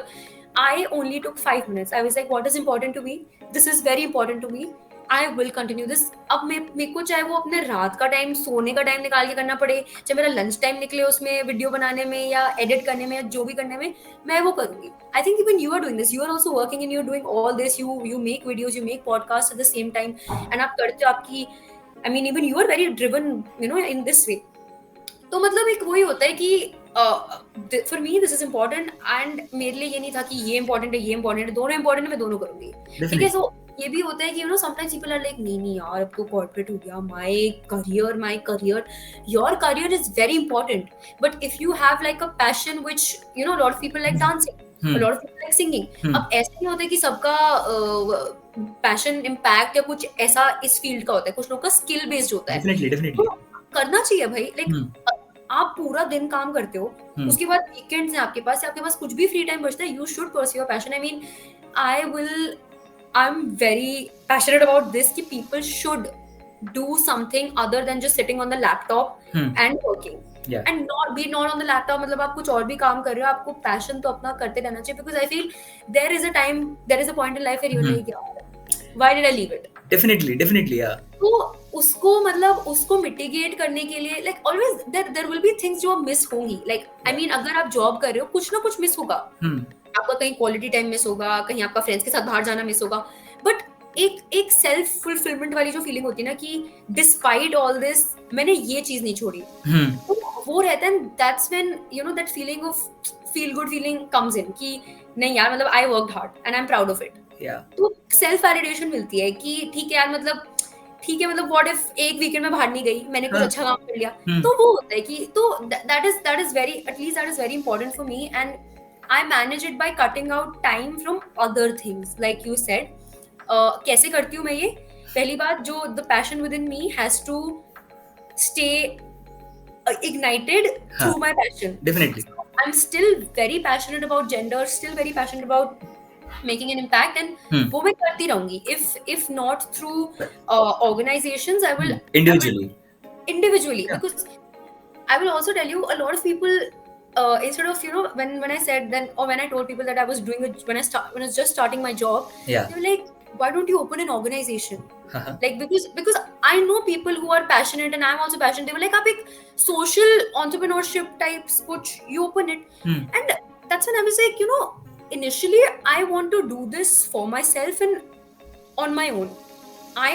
I only took 5 minutes. I was like, what is important to me? This is very important to me. I will continue this. अब मेरे को चाहे वो अपने रात का time, सोने का टाइम निकाल के करना पड़े, चाहे मेरा लंच टाइम निकले उसमें वीडियो बनाने में या एडिट करने में या जो भी करने में, मैं वो करूंगी. I think even you are doing this. You are also working and you're doing all this. You make videos, you make podcasts at the same time, and आप करते हो आपकी, I mean even you are very driven, in this way. तो मतलब एक वही होता है कि for me this is important, and मेरे लिए ये नहीं था कि ये इंपॉर्टेंट है, ये इंपॉर्टेंट है, दोनों इंपॉर्टेंट है, मैं दोनों करूंगी. ठीक है. Definitely. सो ये भी होता है कि समटाइम्स पीपल आर लाइक, नहीं नहीं यार, अब तो कॉर्पोरेट हो गया, my career, your career is very important, but if you have like a passion which lot of people like dancing, Hmm. Lot of people like singing. Hmm. अब ऐसा नहीं होता कि सबका पैशन इम्पैक्ट या कुछ ऐसा इस फील्ड का होता है, कुछ लोग का स्किल बेस्ड होता है. Definitely, definitely. तो करना चाहिए भाई. Like Hmm. आप पूरा दिन काम करते हो, Hmm. उसके बाद वीकेंड्स हैं आपके पास, या आपके पास कुछ भी फ्री टाइम बचता है, you should pursue your passion. I mean, I am very passionate about this कि people should do something other than just sitting on the laptop Hmm. and working. Yeah. And not on the laptop, मतलब आप कुछ और भी काम कर रहे हो, आपको पैशन तो अपना करते रहना चाहिए, because I feel there is a point in life where you're Hmm. like, यार, why did I leave it? Definitely, yeah. तो उसको मिटिगेट करने के लिए like always there will be things जो मिस होंगी. लाइक आई मीन, अगर आप जॉब कर रहे हो, कुछ ना कुछ मिस होगा. Hmm. आपका कहीं क्वालिटी टाइम मिस होगा, कहीं आपका फ्रेंड्स के साथ बाहर जाना मिस होगा, बट एक सेल्फ फुलफिलमेंट वाली जो फीलिंग होती है ना कि डिस्पाइट ऑल दिस मैंने ये चीज नहीं छोड़ी, Hmm. तो वो रहता है. That's when that feeling of feel good feeling comes in कि नहीं यार, मतलब I worked hard and I am proud of it. Yeah. तो सेल्फ वैलिडेशन मिलती है कि ठीक है यार, ठीक है, व्हाट इफ एक वीकेंड में बाहर नहीं गई, मैंने कुछ हाँ. अच्छा काम कर लिया. Hmm. तो वो होता है कि तो that is very, at least that is very important for me, and I manage it by cutting out time from other things. Like you said, कैसे करती हूँ मैं ये? पहली बात, जो the passion within me has to stay ignited हाँ. through my passion. Definitely. I'm still very passionate about gender, still very passionate about making an impact, and Hmm. वो मैं करती रहूंगी. If not through organizations, I will Individually. individually, Yeah. because I will also tell you, a lot of people instead of when I said then, or when I told people that I was doing it when I was just starting my job, Yeah. they were like, why don't you open an organization? Uh-huh. Like, because I know people who are passionate and I'm also passionate. They were like, आप एक social entrepreneurship types कुछ, you open it. Hmm. And that's when I was like, initially I want to do this for myself and on my own. I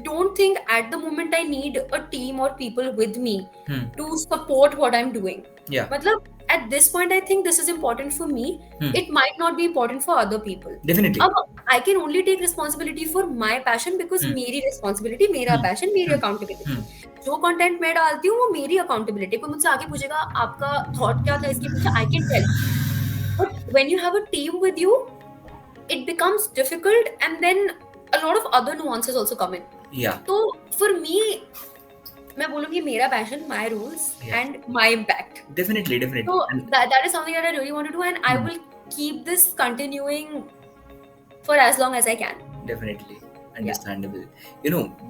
don't think at the moment I need a team or people with me Hmm. to support what I'm doing. Yeah. मतलब at this point I think this is important for me. Hmm. It might not be important for other people. Definitely. अब I can only take responsibility for my passion because Hmm. मेरी responsibility, मेरा Hmm. passion, मेरी Hmm. accountability. Hmm. जो content मैं डालती हूँ वो मेरी अकाउंटेबिलिटी. कोई मुझसे आगे पूछेगा आपका थॉट क्या था इसके पीछे, I can tell. But when you have a team with you, it becomes difficult, and then a lot of other nuances also come in. Yeah. तो for me, मैं बोलूँगी मेरा passion, my rules, Yeah. and my impact. Definitely. So And that is something that I really want to do, and I will keep this continuing for as long as I can. definitely understandable.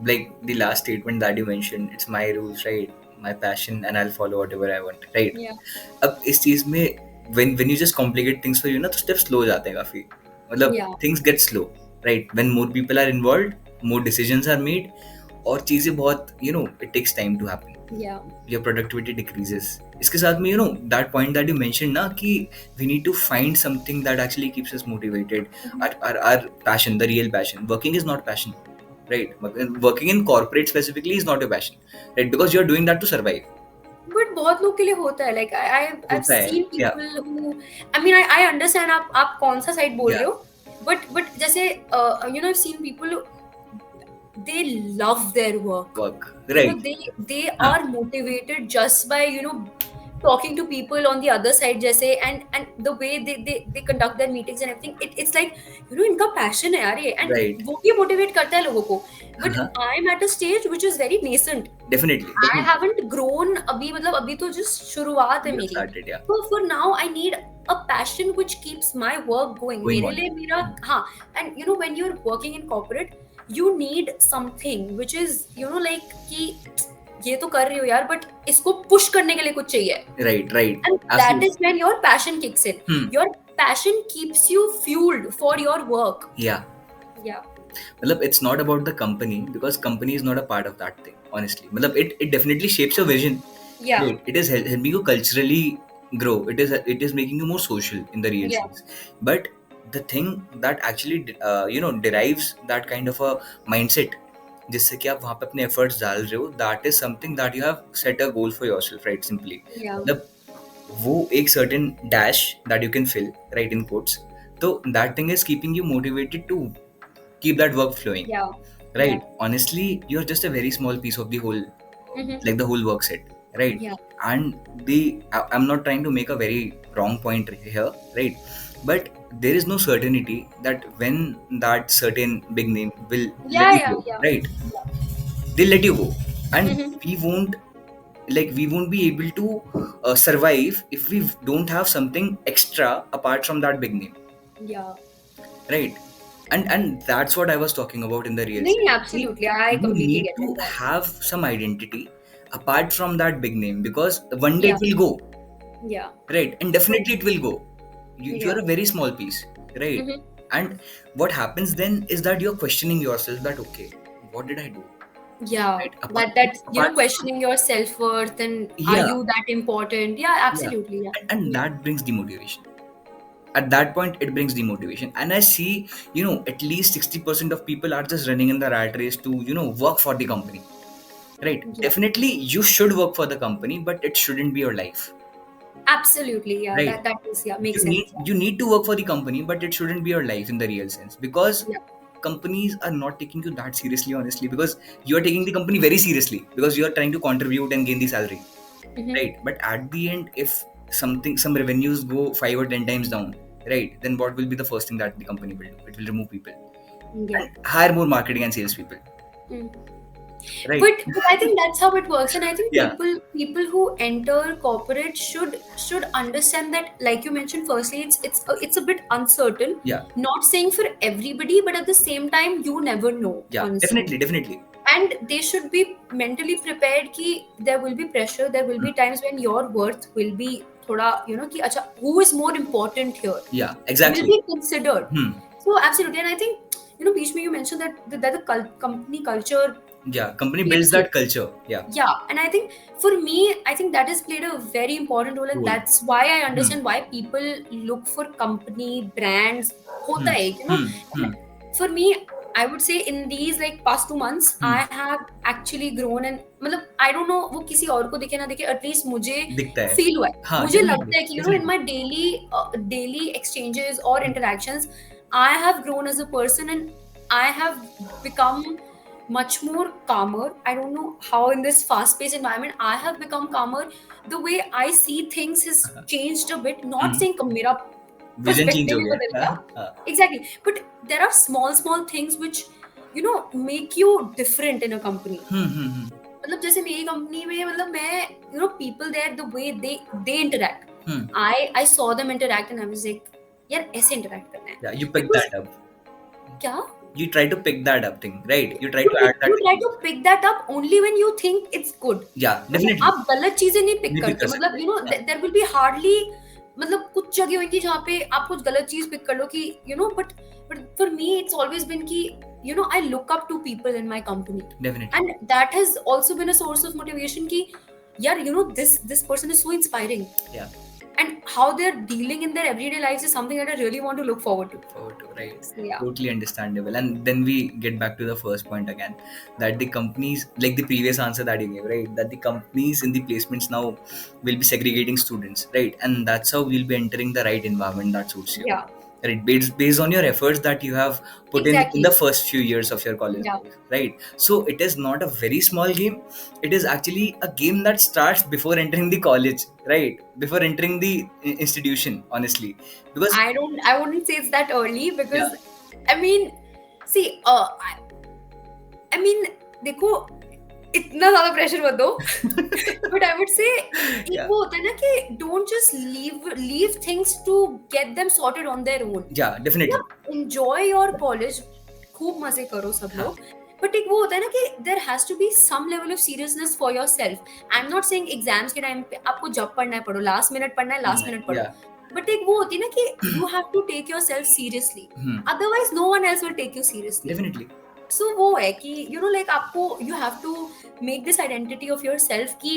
Like the last statement that you mentioned, it's my rules, right? My passion, and I'll follow whatever I want, right? Yeah. अब इस चीज में when you just complicate things for you ना, तो steps slow हो जाते हैं काफी. मतलब Yeah. things get slow, right? When more people are involved, more decisions are made, और चीजें बहुत it takes time to happen. Yeah. Your productivity decreases. इसके साथ में that point that you mentioned ना कि we need to find something that actually keeps us motivated. Our passion, the real passion. Working is not passion, right? Working in corporate specifically is not a passion, right? Because you're doing that to survive. But बहुत लोग के लिए होता है. Like I've होता है, seen yeah. people who, I mean, I understand आप कौन सा साइड बोल Yeah. रहे हो, but जैसे I've seen people, they love their work. Right. They are motivated just by talking to people on the other side जैसे, and the way they conduct their meetings and everything. It's like इनका passion है यार ये, and Right. वो भी motivate करता है लोगों को. But Uh-huh. I'm at a stage which is very nascent. Definitely. I haven't grown अभी, मतलब अभी तो just शुरुआत है You मेरी. started, yeah. So for now I need a passion which keeps my work going. Going मेरे on. लिए मेरा, हाँ. And when you're working in corporate, you need something which is like कि ये तो कर रही हो यार, but इसको push करने के लिए कुछ चाहिए. Right. And that Absolutely. is when your passion kicks in. Hmm. Your passion keeps you fueled for your work. Yeah. Yeah. मतलब it's not about the company, because company is not a part of that thing, honestly. मतलब it definitely shapes your vision. Yeah. Right. It is helping you culturally grow. It is making you more social in the real Yeah. sense. But the thing that actually derives that kind of a mindset, जिससे कि आप वहाँ पे अपने efforts डाल रहे हो, that is something that you have set a goal for yourself, right? Simply. Yeah. मतलब वो एक certain dash that you can fill, right, in quotes. So that thing is keeping you motivated to keep that work flowing, Yeah. right? Honestly, you're just a very small piece of the whole, Mm-hmm. like the whole work set, right? Yeah. And I'm not trying to make a very wrong point here, right? But there is no certainty that when that certain big name will let you Yeah. go, Yeah. right? They'll let you go, and Mm-hmm. we won't be able to survive if we don't have something extra apart from that big name, Yeah. right? And that's what I was talking about in the real No, sense. absolutely. I You completely need get to it. have some identity apart from that big name, because one day Yeah. it will go, Yeah. right? And definitely it will go. You're Yeah. a very small piece, right? Mm-hmm. And what happens then is that you're questioning yourself that, okay, what did I do, Yeah. right? That Apart from, questioning your self-worth and are yeah, you that important? Yeah, yeah. absolutely. Yeah. And Yeah. that brings demotivation. At that point it brings demotivation, and I see, at least 60% of people are just running in the rat race to, work for the company, right? Yeah. Definitely you should work for the company, but it shouldn't be your life, Absolutely. Yeah. right? That is, yeah, makes you sense. need you need to work for the company, but it shouldn't be your life in the real sense, because Yeah. companies are not taking you that seriously, honestly, because you are taking the company very seriously because you are trying to contribute and gain the salary, Mm-hmm. right? But at the end, if some revenues go 5 or 10 times down, right, then what will be the first thing that the company will do? It will remove people Yeah. and hire more marketing and sales people, Mm. right? But I think that's how it works, and I think Yeah, people who enter corporate should understand that, like you mentioned, firstly, it's a bit uncertain. yeah, Not saying for everybody, but at the same time, you never know, yeah, honestly. definitely. And they should be mentally prepared कि there will be pressure, there will Hmm. be times when your worth will be थोड़ा कि अच्छा who is more important here Yeah, will exactly. be considered. Hmm. So absolutely, and I think बीच में you mentioned that the company culture Yeah, company builds shapes you. that culture. Yeah, Yeah, and I think for me, I think that has played a very important role, and cool. that's why I Hmm. understand why people look for company brands. होता Hmm. है, Hmm. and Hmm. for me, I would say in these like past 2 months, Hmm. I have actually grown, and मतलब I don't know वो किसी और को दिखे ना दिखे, at least मुझे दिखता है, feel हुआ है, हाँ, मुझे definitely, लगता है कि in definitely. my daily exchanges or interactions, I have grown as a person, and I have become much more calmer. I don't know how in this fast-paced environment I have become calmer. The way I see things has changed a bit. Not Hmm. saying कि मेरा vision change perspective हो ही गया, बदल हाँ, गया. हाँ. Exactly. But there are small things which make you different in a company. Hmm. Hmm. Hmm. मतलब जैसे मेरी कंपनी में मतलब मैं people there, the way they interact. Hmm. I saw them interact and I was like यार ऐसे interact करना है. Yeah, you pick Because that up. क्या? You try to pick that up thing, right? You try you to pick, add that you try thing. to pick that up only when you think it's good. Yeah, मतलब definitely. आप गलत चीजें नहीं pick नहीं pick करते, कर मतलब सकते. Yeah. there will be hardly, मतलब कुछ जगह होंगी जहाँ पे आप कुछ गलत चीज पिक कर लो कि but for me it's always been कि I look up to people in my company, Definitely. and that has also been a source of motivation कि यार this person is so inspiring, Yeah. and how they're dealing in their everyday lives is something that I really want to look forward to. Right. So yeah. Totally understandable. And then we get back to the first point again, that the companies, like the previous answer that you gave, right? That the companies in the placements now will be segregating students, right? And that's how we'll be entering the right environment that suits you. Yeah. Right, based on your efforts that you have put in the Exactly. first few years of your college Yeah. life, right? So it is not a very small game. It is actually a game that starts before entering the college, right? Before entering the institution, honestly, because I wouldn't say it's that early, yeah, because I mean, see, I mean, देखो इतना ज्यादा pressure मत दो. But I would say एक yeah, वो होता है ना कि don't just leave things to get them sorted on their own. yeah, definitely. मतलब enjoy your college, खूब मजे करो सब हाँ, लोग. But एक वो होता है ना कि there has to be some level of seriousness for yourself. I'm not saying exams के time पे आपको जब पढ़ना है पढ़ो, last minute पढ़ना है last minute पढ़ो. yeah. But एक वो होती है ना कि you have to take yourself seriously. Hmm. Otherwise no one else will take you seriously. Definitely. So वो है कि like आपको you have to make this identity of yourself कि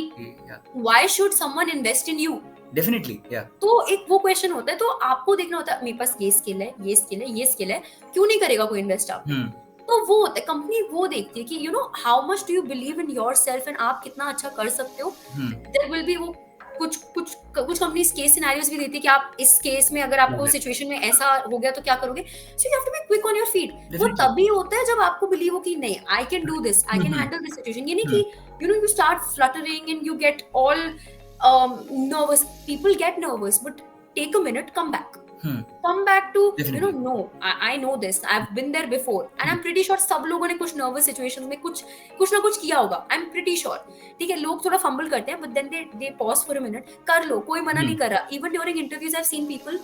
Yeah, why should someone invest in you? definitely. Yeah. तो एक वो question होता है, तो आपको देखना होता है मेरे पास ये स्किल है, ये स्किल है, ये स्किल है, क्यों नहीं करेगा कोई इन्वेस्ट आप पे? Hmm. तो वो होता है, कंपनी वो देखती है कि how much do you believe in yourself and आप कितना अच्छा कर सकते हो. Hmm. देयर विल बी वो कुछ कुछ कुछ कंपनीज केस सिनेरियोज भी देती है कि आप इस केस में अगर आपको Yeah, सिचुएशन में ऐसा हो गया तो क्या करोगे. So you have to be quick on your feet. वो definitely. तभी होता है जब आपको बिलीव हो कि नहीं, आई can do this, I can Hmm. Handle this situation. ये नहीं Hmm. कि you start fluttering and you get all nervous. People get nervous, but take a minute, Hmm. come back to Definitely. no, I know this, I've been there before, and Hmm. I'm pretty sure सब लोगों ने कुछ nervous situations में कुछ ना कुछ किया होगा. I'm pretty sure. ठीक है, लोग थोड़ा fumble करते हैं, but then they pause for a minute. कर लो, कोई मना नहीं कर रहा. Even during interviews I've seen people,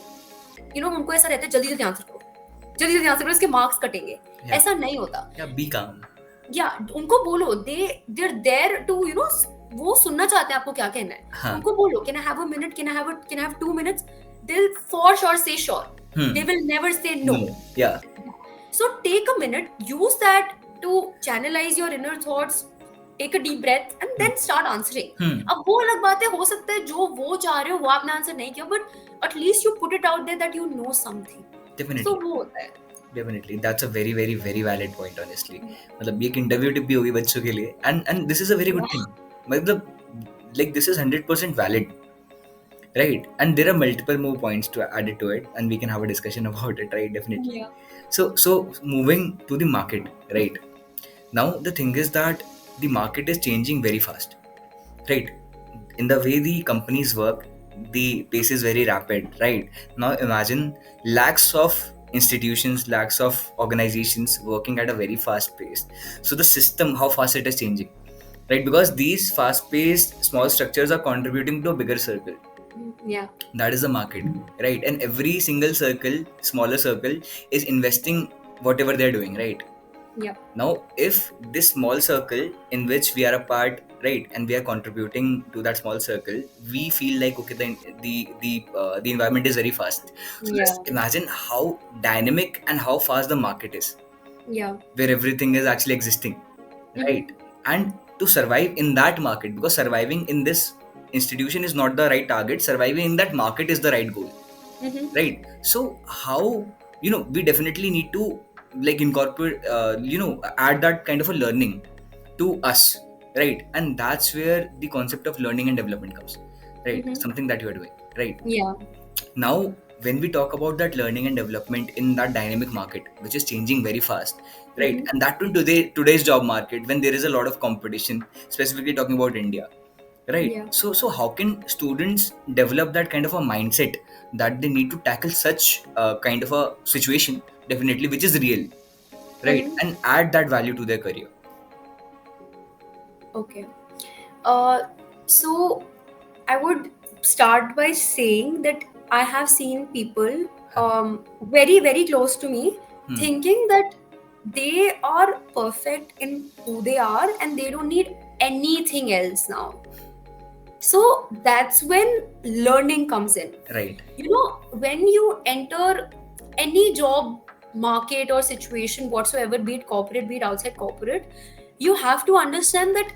उनको ऐसा रहता है जल्दी जल्दी आंसर करो, जल्दी जल्दी आंसर करो, इसके मार्क्स कटेंगे. Yeah. ऐसा नहीं होता. Yeah, be calm. या उनको बोलो, they're there to वो सुनना चाहते हैं आपको क्या कहना है. हाँ. उनको बोलो, can I have a minute, can I have 2 minutes. They'll for sure say sure. They will never say no. Yeah. So take a minute, use that to channelize your inner thoughts, take a deep breath and then start answering. अब वो अलग बात है, हो सकता है जो वो चाह रहे हो वो आपने आंसर नहीं किया, but at least you put it out there that you know something. Definitely. So वो होता है. Definitely, that's a very very very valid point honestly. मतलब ये एक इंटरव्यू टिप भी होगी बच्चों के लिए, and this is a very good thing. मतलब like this is 100% valid, right? And there are multiple more points to add it to it, and we can have a discussion about it, right? Definitely. Yeah. So moving to the market, right? Now the thing is that the market is changing very fast, right? In the way the companies work, the pace is very rapid, right? Now imagine lakhs of institutions, lakhs of organizations working at a very fast pace. So the system, how fast it is changing, right? Because these fast paced small structures are contributing to a bigger circle. Yeah. That is the market, right? And every single circle, smaller circle, is investing whatever they're doing, right? Yeah. Now if this small circle in which we are a part, right, and we are contributing to that small circle, we feel like okay, the environment is very fast. So just imagine how dynamic and how fast the market is. Yeah. Where everything is actually existing, right? And to survive in that market, because surviving in this institution is not the right target, surviving in that market is the right goal. Right? So how, we definitely need to like incorporate, add that kind of a learning to us, right? And that's where the concept of learning and development comes, right? Something that you are doing, right? Yeah. Now when we talk about that learning and development in that dynamic market which is changing very fast, right? And that too today's job market, when there is a lot of competition, specifically talking about India, right? Yeah. So how can students develop that kind of a mindset that they need to tackle such kind of a situation, definitely, which is real, right? And add that value to their career. Okay. So I would start by saying that I have seen people very, very close to me thinking that they are perfect in who they are and they don't need anything else now. So that's when learning comes in. Right. When you enter any job market or situation whatsoever, be it corporate, be it outside corporate, you have to understand that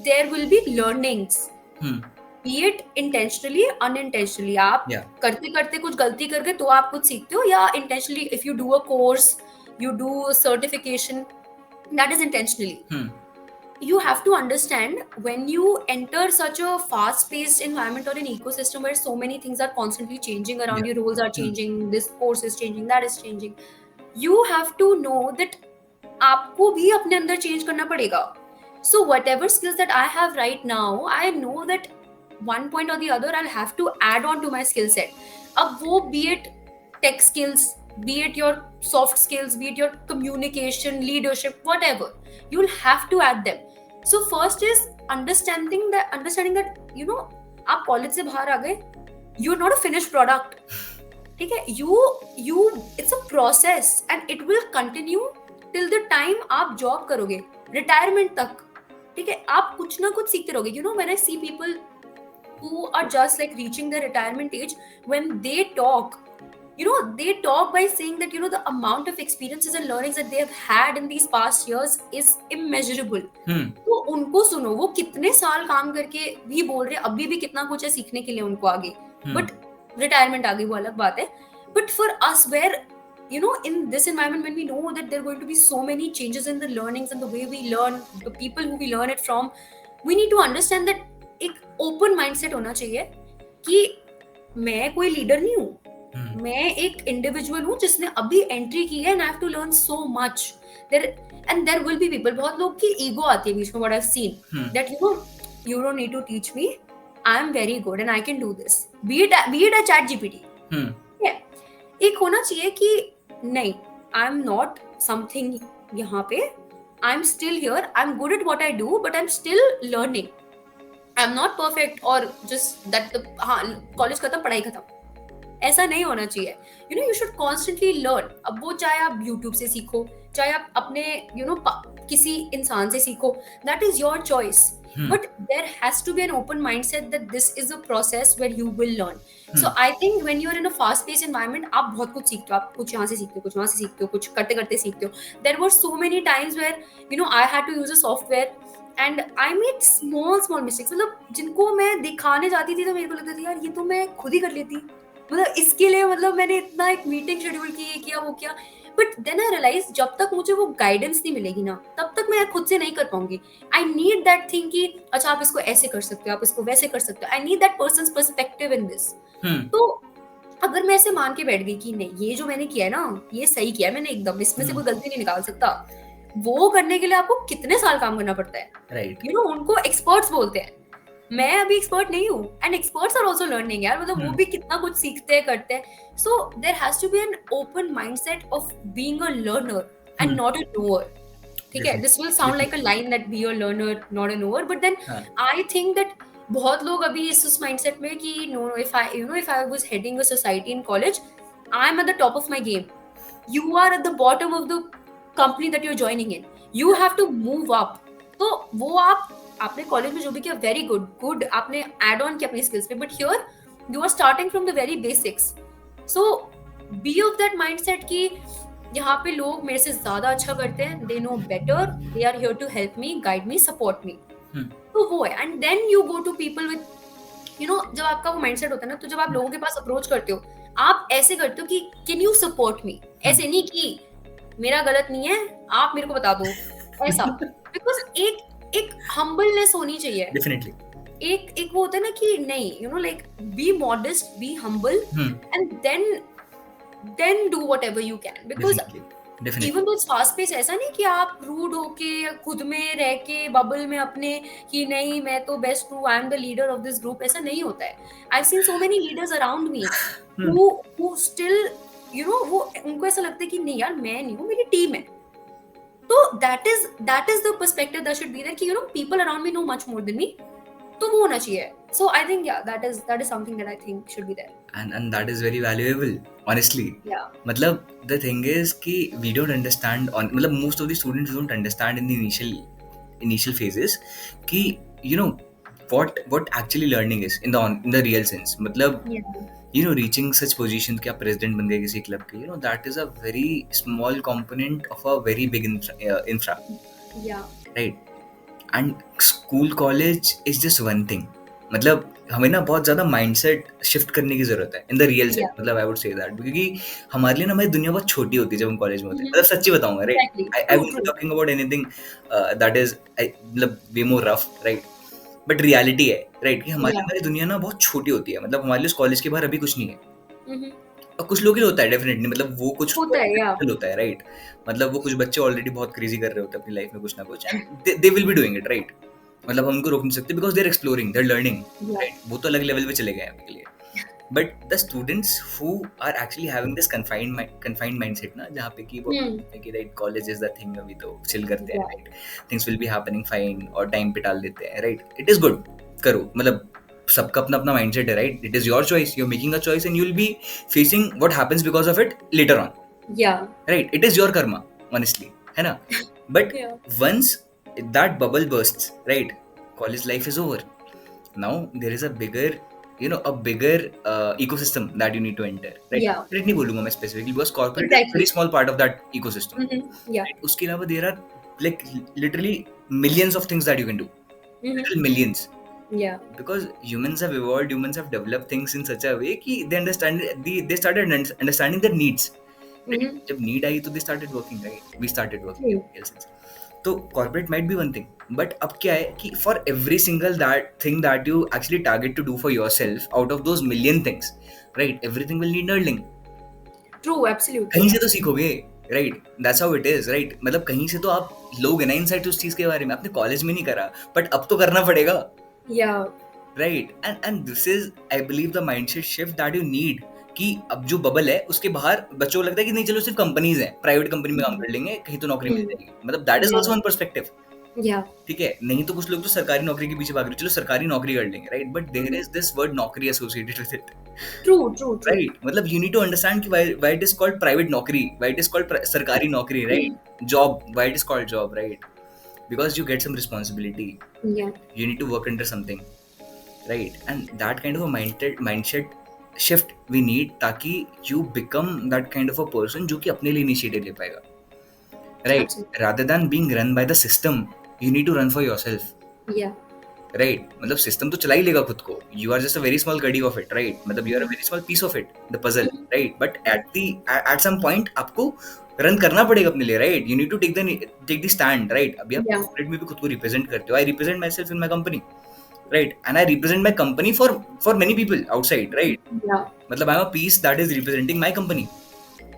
there will be learnings. Be it intentionally, unintentionally. आप करते करते कुछ गलती करके तो आप कुछ सीखते हो, या intentionally if you do a course, you do a certification, that is intentionally. You have to understand when you enter such a fast-paced environment or an ecosystem where so many things are constantly changing around you, roles are changing, this course is changing, that is changing. You have to know that आपको भी अपने अंदर change करना पड़ेगा. So whatever skills that I have right now, I know that one point or the other I'll have to add on to my skill set. अब वो be it tech skills, be it your soft skills, be it your communication, leadership, whatever, you'll have to add them. So first is understanding that आप college से बाहर आ गए, you're not a finished product. ठीक है, you it's a process and it will continue till the time आप job करोगे, retirement तक. ठीक है, आप कुछ ना कुछ सीखते रहोगे. When I see people who are just like reaching their retirement age, when they talk, they talk by saying that the amount of experiences and learnings that they have had in these past years is immeasurable. तो उनको सुनो, वो कितने साल काम करके भी बोल रहे, अभी भी कितना कुछ है सीखने के लिए उनको आगे. बट रिटायरमेंट आ गई, वो अलग बात है. But for us where in this environment, when we know that there are going to be so many changes in the learnings and the way we learn, the people who we learn it from, we need to understand that एक open mindset होना चाहिए कि मैं कोई leader नहीं हूँ, मैं एक इंडिविजुअल हूँ जिसने अभी एंट्री की है and I have to learn so much there and there will be people, बहुत लोग की ईगो आती है बीच में, what I have seen that you don't need to teach me, I am very good and I can do this, be it a ChatGPT. एक होना चाहिए कि नहीं, आई एम नॉट समथिंग यहाँ पे, I am still here, I am good at what I do but I am still learning, I am not perfect और just that हाँ college खत्म पढ़ाई खत्म, ऐसा नहीं होना चाहिए। You know you should constantly learn. अब वो चाहे आप यूट्यूब से सीखो, चाहे आप अपने किसी इंसान से सीखो, that is your choice, but there has to be an open mindset that this is a process where you will learn. So I think when you are in a fast pace environment, आप बहुत कुछ सीखते हो, आप कुछ यहाँ से सीखते हो, कुछ वहाँ से सीखते हो, कुछ करते करते सीखते हो। There were so many times where I had to use a software and I made small mistakes, मतलब जिनको मैं दिखाने जाती थी तो मेरे को लगता था यार ये तो मैं खुद ही कर लेती, मतलब इसके लिए मैंने इतना एक मीटिंग शेड्यूल की, ये किया वो किया, बट देन आई रियलाइज जब तक मुझे वो गाइडेंस नहीं मिलेगी ना तब तक मैं खुद से नहीं कर पाऊंगी। आई नीड दैट थिंग कि अच्छा आप इसको ऐसे कर सकते हो, आप इसको वैसे कर सकते हो, I need that persons perspective in this. तो अगर मैं ऐसे मान के बैठ गई कि नहीं ये जो मैंने किया है ना ये सही किया है मैंने, एकदम इसमें से कोई गलती नहीं निकाल सकता, वो करने के लिए आपको कितने साल काम करना पड़ता है, राइट। उनको एक्सपर्ट्स बोलते हैं, मैं अभी एक्सपर्ट नहीं हूँ and experts are also learning यार, मतलब वो भी कितना कुछ सीखते हैं करते हैं। So there has to be an open mindset of being a learner and not a knower. ठीक है, this will sound like a line that be a learner not a knower, but then I think that बहुत लोग अभी इस mindset में कि no if I was heading a society in college, I am at the top of my game, you are at the bottom of the company that you're joining in, you have to move up। तो वो आपने college में जो भी किया very good आपने add on किया अपनी स्किल्स पे, but here you are starting from the very basics. So be of that mindset कि यहाँ पे लोग मेरे से ज्यादा अच्छा करते हैं, they know better, they are here to help me, guide me, support me. तो वो है, and then you go to people with जब आपका वो माइंडसेट होता है ना, तो जब आप लोगों के पास अप्रोच करते हो आप ऐसे करते हो कि कैन यू सपोर्ट मी, ऐसे नहीं कि मेरा गलत नहीं है आप मेरे को बता दो, ऐसा। बिकॉज एक हम्बलनेस होनी चाहिए, डेफिनेटली। एक वो होता है ना कि नहीं like be modest, be humble and then do whatever you can, because even though fast pace, ऐसा नहीं कि आप रूड होके खुद में रह के बबल में अपने कि नहीं मैं तो बेस्ट हूँ, I am the leader of this group, ऐसा नहीं होता है। I seen so many leaders around me who still वो उनको ऐसा लगता है कि नहीं यार मैं नहीं हूँ, मेरी टीम है। तो that is the perspective that should be there कि people around me know much more than me, तो वो होना चाहिए। So I think that is something that I think should be there. And that is very valuable, honestly. Yeah. मतलब the thing is कि we don't understand मतलब most of the students don't understand in the initial phases कि what actually learning is in the real sense. मतलब reaching such position कि आप president बन गए किसी club के, that is a very small component of a very big infra. Yeah. Right. And school college is just one thing. मतलब हमें ना बहुत ज्यादा माइंडसेट शिफ्ट करने की जरूरत है इन द रियल सेंस, मतलब आई वुड से दैट, क्योंकि हमारे लिए ना हमारी दुनिया बहुत छोटी होती है जब हम कॉलेज में होते हैं। मतलब सच्ची बताऊंगा, right, I am not talking about anything that is मतलब वे मोर रफ, राइट, बट रियलिटी है, राइट, कि हमारी दुनिया ना बहुत छोटी होती है। मतलब हमारे लिए कॉलेज के बाहर अभी कुछ नहीं है, और कुछ लोग के लिए होता है डेफिनेटली, मतलब वो कुछ होता है, राइट, मतलब वो कुछ बच्चे ऑलरेडी बहुत क्रेजी कर रहे होते हैं अपनी लाइफ में कुछ ना कुछ, and they will be doing it, right, मतलब हम उनको रोक नहीं सकते because they are exploring, they are learning, right, वो तो अलग लेवल पे चले गए हैं आपके लिए। But the students who are actually having this confined mindset ना, जहाँ पे कि वो कि right college is the thing, अभी तो चिल करते हैं, right, things will be happening fine, और टाइम पे टाल देते हैं, राइट, इट इज गुड, करो, मतलब सबका अपना अपना माइंडसेट है, right, it is your choice, you are making a choice and you will be facing what happens because of it later on, right, it is your karma, honestly, है ना। But once that bubble bursts, right, college life is over. Now there is a bigger ecosystem that you need to enter, right? Corporate नहीं बोलूँगा मैं specifically because corporate is a very small part of that ecosystem. Right? उसके अलावा there are like literally millions of things that you can do, literal millions. Yeah. Because humans have evolved, humans have developed things in such a way कि they started understanding their needs. जब need आई तो they started working, right? We started working. तो corporate might be one thing, but अब क्या है कि for every single that thing that you actually target to do for yourself out of those million things, right, everything will need learning. True, absolutely, कहीं yeah. से तो सीखोगे, right, that's how it is, right. मतलब कहीं से तो आप लोगे ना इनसाइट उस चीज के बारे में. आपने कॉलेज में नहीं करा, बट अब तो करना पड़ेगा, Yeah. Right. And this is I believe the mindset shift that you need. कि अब जो बबल है उसके बाहर बच्चों को लगता है कि नहीं चलो सिर्फ कंपनीज हैं, प्राइवेट कंपनी में काम कर लेंगे, कहीं तो नौकरी मिल जाएगी. मतलब that is also one perspective. Yeah. ठीक है, नहीं तो कुछ लोग तो सरकारी नौकरी के पीछे भाग रहे हैं, चलो सरकारी नौकरी कर लेंगे, right, but there is this word नौकरी associated with it, True, true, true. Right. मतलब यू नीड टू अंडरस्टैंड कि why it is called private नौकरी, व्हाई इट इज कॉल्ड सरकारी नौकरी, right. Job, why it is called job, right, because you get some responsibility, Yeah. you need to work under something, right. And that kind of a mindset shift we need ताकि you become that kind of a person जो कि अपने लिए initiative ले पाएगा, right. Absolutely. rather than being run by the system, you need to run for yourself, Yeah. right. मतलब system तो चला ही लेगा खुद को, you are just a very small कड़ी of it, right. मतलब you are a very small piece of it, the puzzle, right. but at some point आपको run करना पड़ेगा अपने लिए, right. You need to take the stand, right. अभी आप Yeah. Corporate में भी खुद को रिप्रेजेंट करते हो. I represent myself in my company, right, and I represent my company for many people outside, right. Yeah. मतलब I am a piece that is representing my company,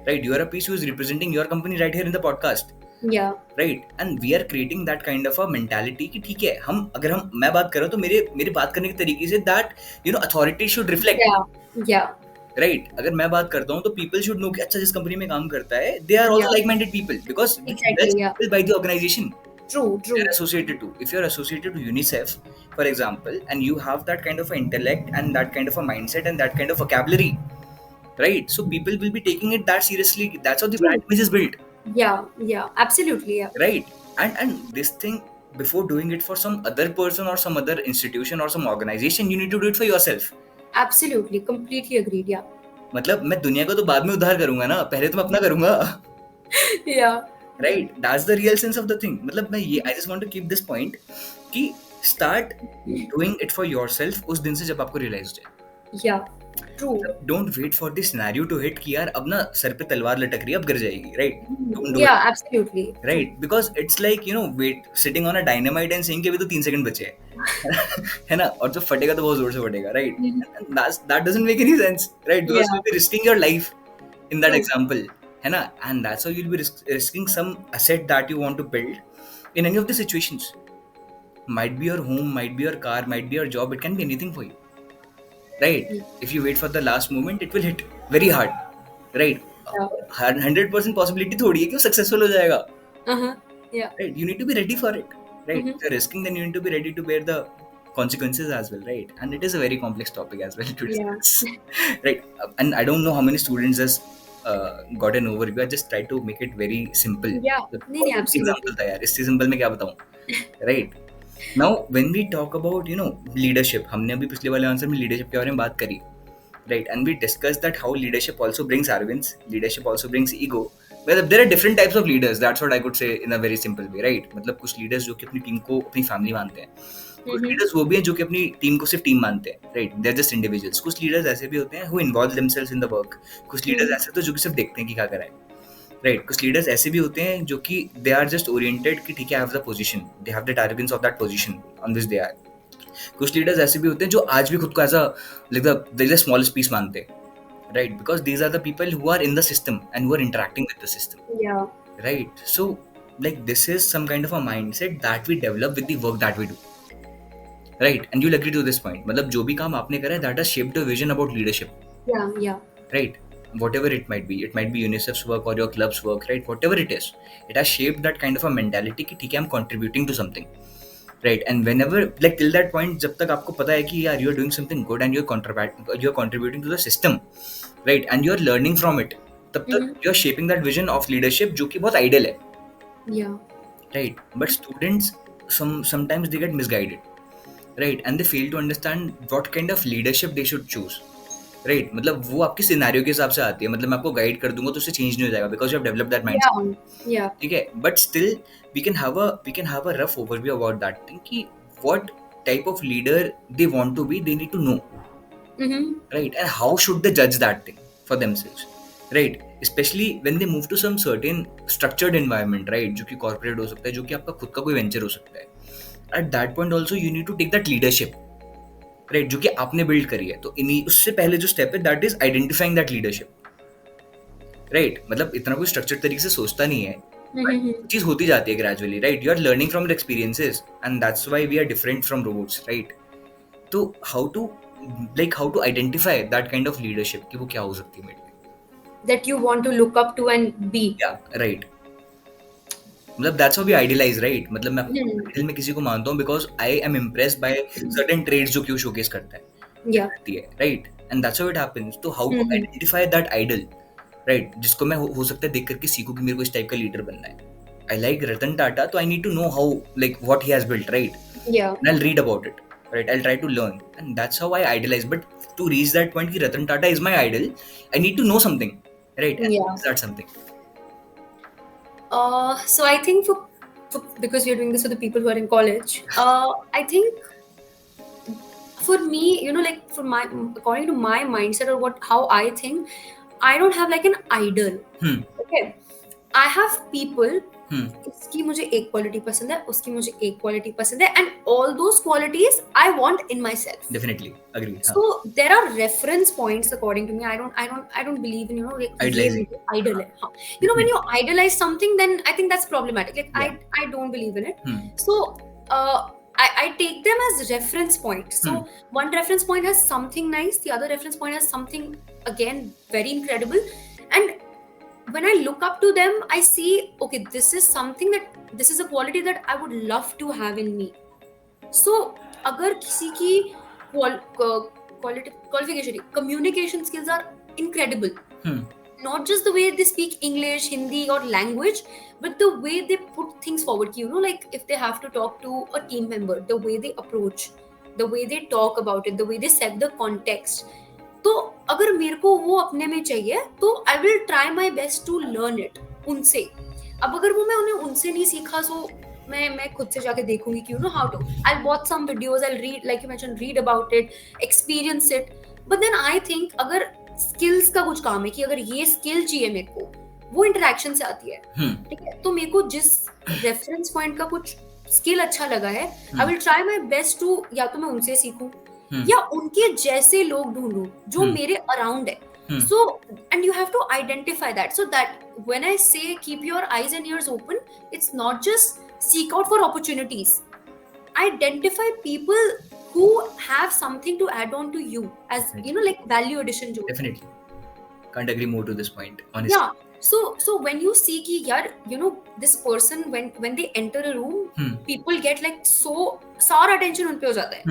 right. You are a piece who is representing your company right here in the podcast, Yeah. Right. And we are creating that kind of a mentality कि ठीक है, अगर मैं बात कर रहा हूँ तो मेरे बात करने के तरीके say that authority should reflect, Yeah. Yeah. Right. अगर मैं बात करता हूँ तो पीपल शुड नो कि अच्छा जिस कंपनी में काम करता है they are also like minded people because Exactly, yeah. By the organization True, they true. are associated to. If you are associated to UNICEF, for example, and you have that kind of a intellect and that kind of a mindset and that kind of vocabulary, right, so people will be taking it that seriously. That's how the brand image is built, Yeah, yeah, absolutely, yeah. right. And this thing, before doing it for some other person or some other institution or some organization, you need to do it for yourself. Absolutely, completely agreed, yeah. मतलब मैं दुनिया को तो बाद में उद्धार करूंगा ना, पहले तो मैं अपना करूंगा. Yeah. Right, that's the real sense of the thing. मतलब मैं ये I just want to keep this point कि start doing it for yourself उस दिन से जब आपको रियलाइज हो जाए. Yeah, true. Don't wait for the scenario to hit कि यार अब ना सर पे तलवार लटक रही है, अब गिर जाएगी, right. Don't do Yeah, absolutely. It, right, because it's like wait sitting on a dynamite and saying कि अभी तो 3 सेकंड बचे हैं है ना, और जब फटेगा तो बहुत जोर से फटेगा, right. That doesn't make any sense, right, because you will be risking your life in that True. example, है ना. And that's how you'll be risking some asset that you want to build in any of the situations. Might be your home, might be your car, might be your job, it can be anything for you, right. If you wait for the last moment it will hit very hard, right. Yeah. 100% possibility थोड़ी है कि वो successful हो जाएगा, Uh-huh. Yeah. right. You need to be ready for it, right. If you're risking, then you need to be ready to bear the consequences as well, right. And it is a very complex topic as well to Yeah. discuss. Right. And I don't know how many students just got an overview. I just try to make it very simple. Yeah. नहीं, absolutely. Example था यार, इससे simple में क्या बताऊं, right. Now when we talk about leadership, हमने अभी पिछले वाले आंसर में लीडरशिप के बारे में बात करी, right. And we discuss that how leadership also brings arrogance, leadership also brings ego. मतलब there are different types of leaders, that's what I could say in a very simple way, right. मतलब कुछ leaders जो कि अपनी team को अपनी family मानते हैं, कुछ लीडर्स वो भी हैं जो कि अपनी टीम को सिर्फ टीम मानते हैं, right. They are just individuals. कुछ लीडर्स ऐसे भी होते हैं who involve themselves in the work. कुछ लीडर्स ऐसे होते हैं जो कि सिर्फ देखते हैं कि क्या कर रहा है, राइट. कुछ लीडर्स ऐसे भी होते हैं जो कि दे आर जस्ट ओरिएंटेड कि ठीक है, I have the position, they have the arrogance of that position on which they are. कुछ लीडर्स ऐसे भी होते हैं जो आज भी खुद को as a like the smallest piece मानते हैं, right. Because these are the people who are in the system and who are interacting with the system, Yeah. right. So like this is some kind of a mindset that we develop with the work that we do, right. And you'll agree to this point, मतलब जो भी काम आपने करा है that has shaped your vision about leadership, Yeah. Yeah. right. Whatever it might be UNICEF's work or your club's work, right. Whatever it is, it has shaped that kind of a mentality कि ठीक है, I'm contributing to something, right. And whenever like till that point, जब तक आपको पता है कि यार you're doing something good and you're contributing to the system, right, and you're learning from it, तब तक you're shaping that vision of leadership जो कि बहुत ideal है, Yeah. right. But students sometimes they get misguided, right, and they fail to understand what kind of leadership they should choose, right. मतलब वो आपके scenario के हिसाब से आती है. मतलब मैं आपको गाइड कर दूंगा तो उससे चेंज नहीं हो जाएगा because you have developed that mindset, Yeah. Yeah. ठीक है. But still we can have a rough overview about that thing कि what type of leader they want to be, they need to know, right. And how should they judge that thing for themselves, right. Specially when they move to some certain structured environment, right, जो कि corporate हो सकता है, जो कि आपका खुद का कोई वेंचर हो सकता है, at that point also you need to take that leadership, right, जो कि आपने बिल्ड करी है. तो इन्हीं उससे पहले जो स्टेप है that is identifying that leadership, right. मतलब इतना कोई स्ट्रक्चर्ड तरीके से सोचता नहीं है, चीज होती जाती है gradually, right. You are learning from the experiences and that's why we are different from robots, right. तो how to identify that kind of leadership कि वो क्या हो सकती है मेरे लिए, that you want to look up to and be. या राइट. मतलब that's how we idealize, right. मतलब मैं दिल में किसी को मानता हूँ because I am impressed by certain traits जो कि वो शोकेस करता है, Yeah. Right. And that's how it happens. तो how to identify that idol, right, जिसको मैं हो सकता है देख करके सीखूं कि मेरे को इस टाइप का लीडर बनना है. आई लाइक रतन टाटा, तो I need to know how, like what he has built, right. Yeah. And I'll read about it, right. I'll try to learn, and that's how I idolize. But to reach that point ki Ratan Tata is my idol, I need to know something, right. And Yeah. is that something? So I think because we're doing this for the people who are in college, I think for me, like according to my mindset or how I think, I don't have like an idol. Okay, I have people. इसकी मुझे एक quality पसंद है, उसकी मुझे एक quality पसंद है, and all those qualities I want in my self. Definitely agree. So there are reference points according to me. I don't believe in like Idolizing. idol hai. When you idolize something, then I think that's problematic. Like Yeah. I don't believe in it. So I take them as reference points. So one reference point has something nice, the other reference point has something again very incredible, and when I look up to them, I see, okay, this is a quality that I would love to have in me. So अगर किसी की qualification, communication skills are incredible. Not just the way they speak English, Hindi or language, but the way they put things forward. Like if they have to talk to a team member, the way they approach, the way they talk about it, the way they set the context. तो अगर मेरे को वो अपने में चाहिए, तो I will try my best to learn it उनसे. अब अगर वो मैं उन्हें उनसे नहीं सीखा, सो मैं खुद से जाके देखूंगी कि how to, I watch some videos, I read, like you mention, read about it, experience it. But then I think अगर स्किल्स का कुछ काम है कि अगर ये स्किल चाहिए मेरे को, वो इंटरेक्शन से आती है, ठीक है. तो मेरे को जिस रेफरेंस पॉइंट का कुछ स्किल अच्छा लगा है, I will try my best to, या तो मैं उनसे सीखूं या उनके जैसे लोग ढूंढूं जो मेरे अराउंड है. So and you have to identify that, so that when I say keep your eyes and ears open, it's not just seek out for opportunities. Identify people who have something to add on to you as like value addition. Definitely can't agree more to this point, honestly. Yeah. So when you see ki yaar, this person, when they enter a room, people get like so सारा attention उन पे हो जाता है.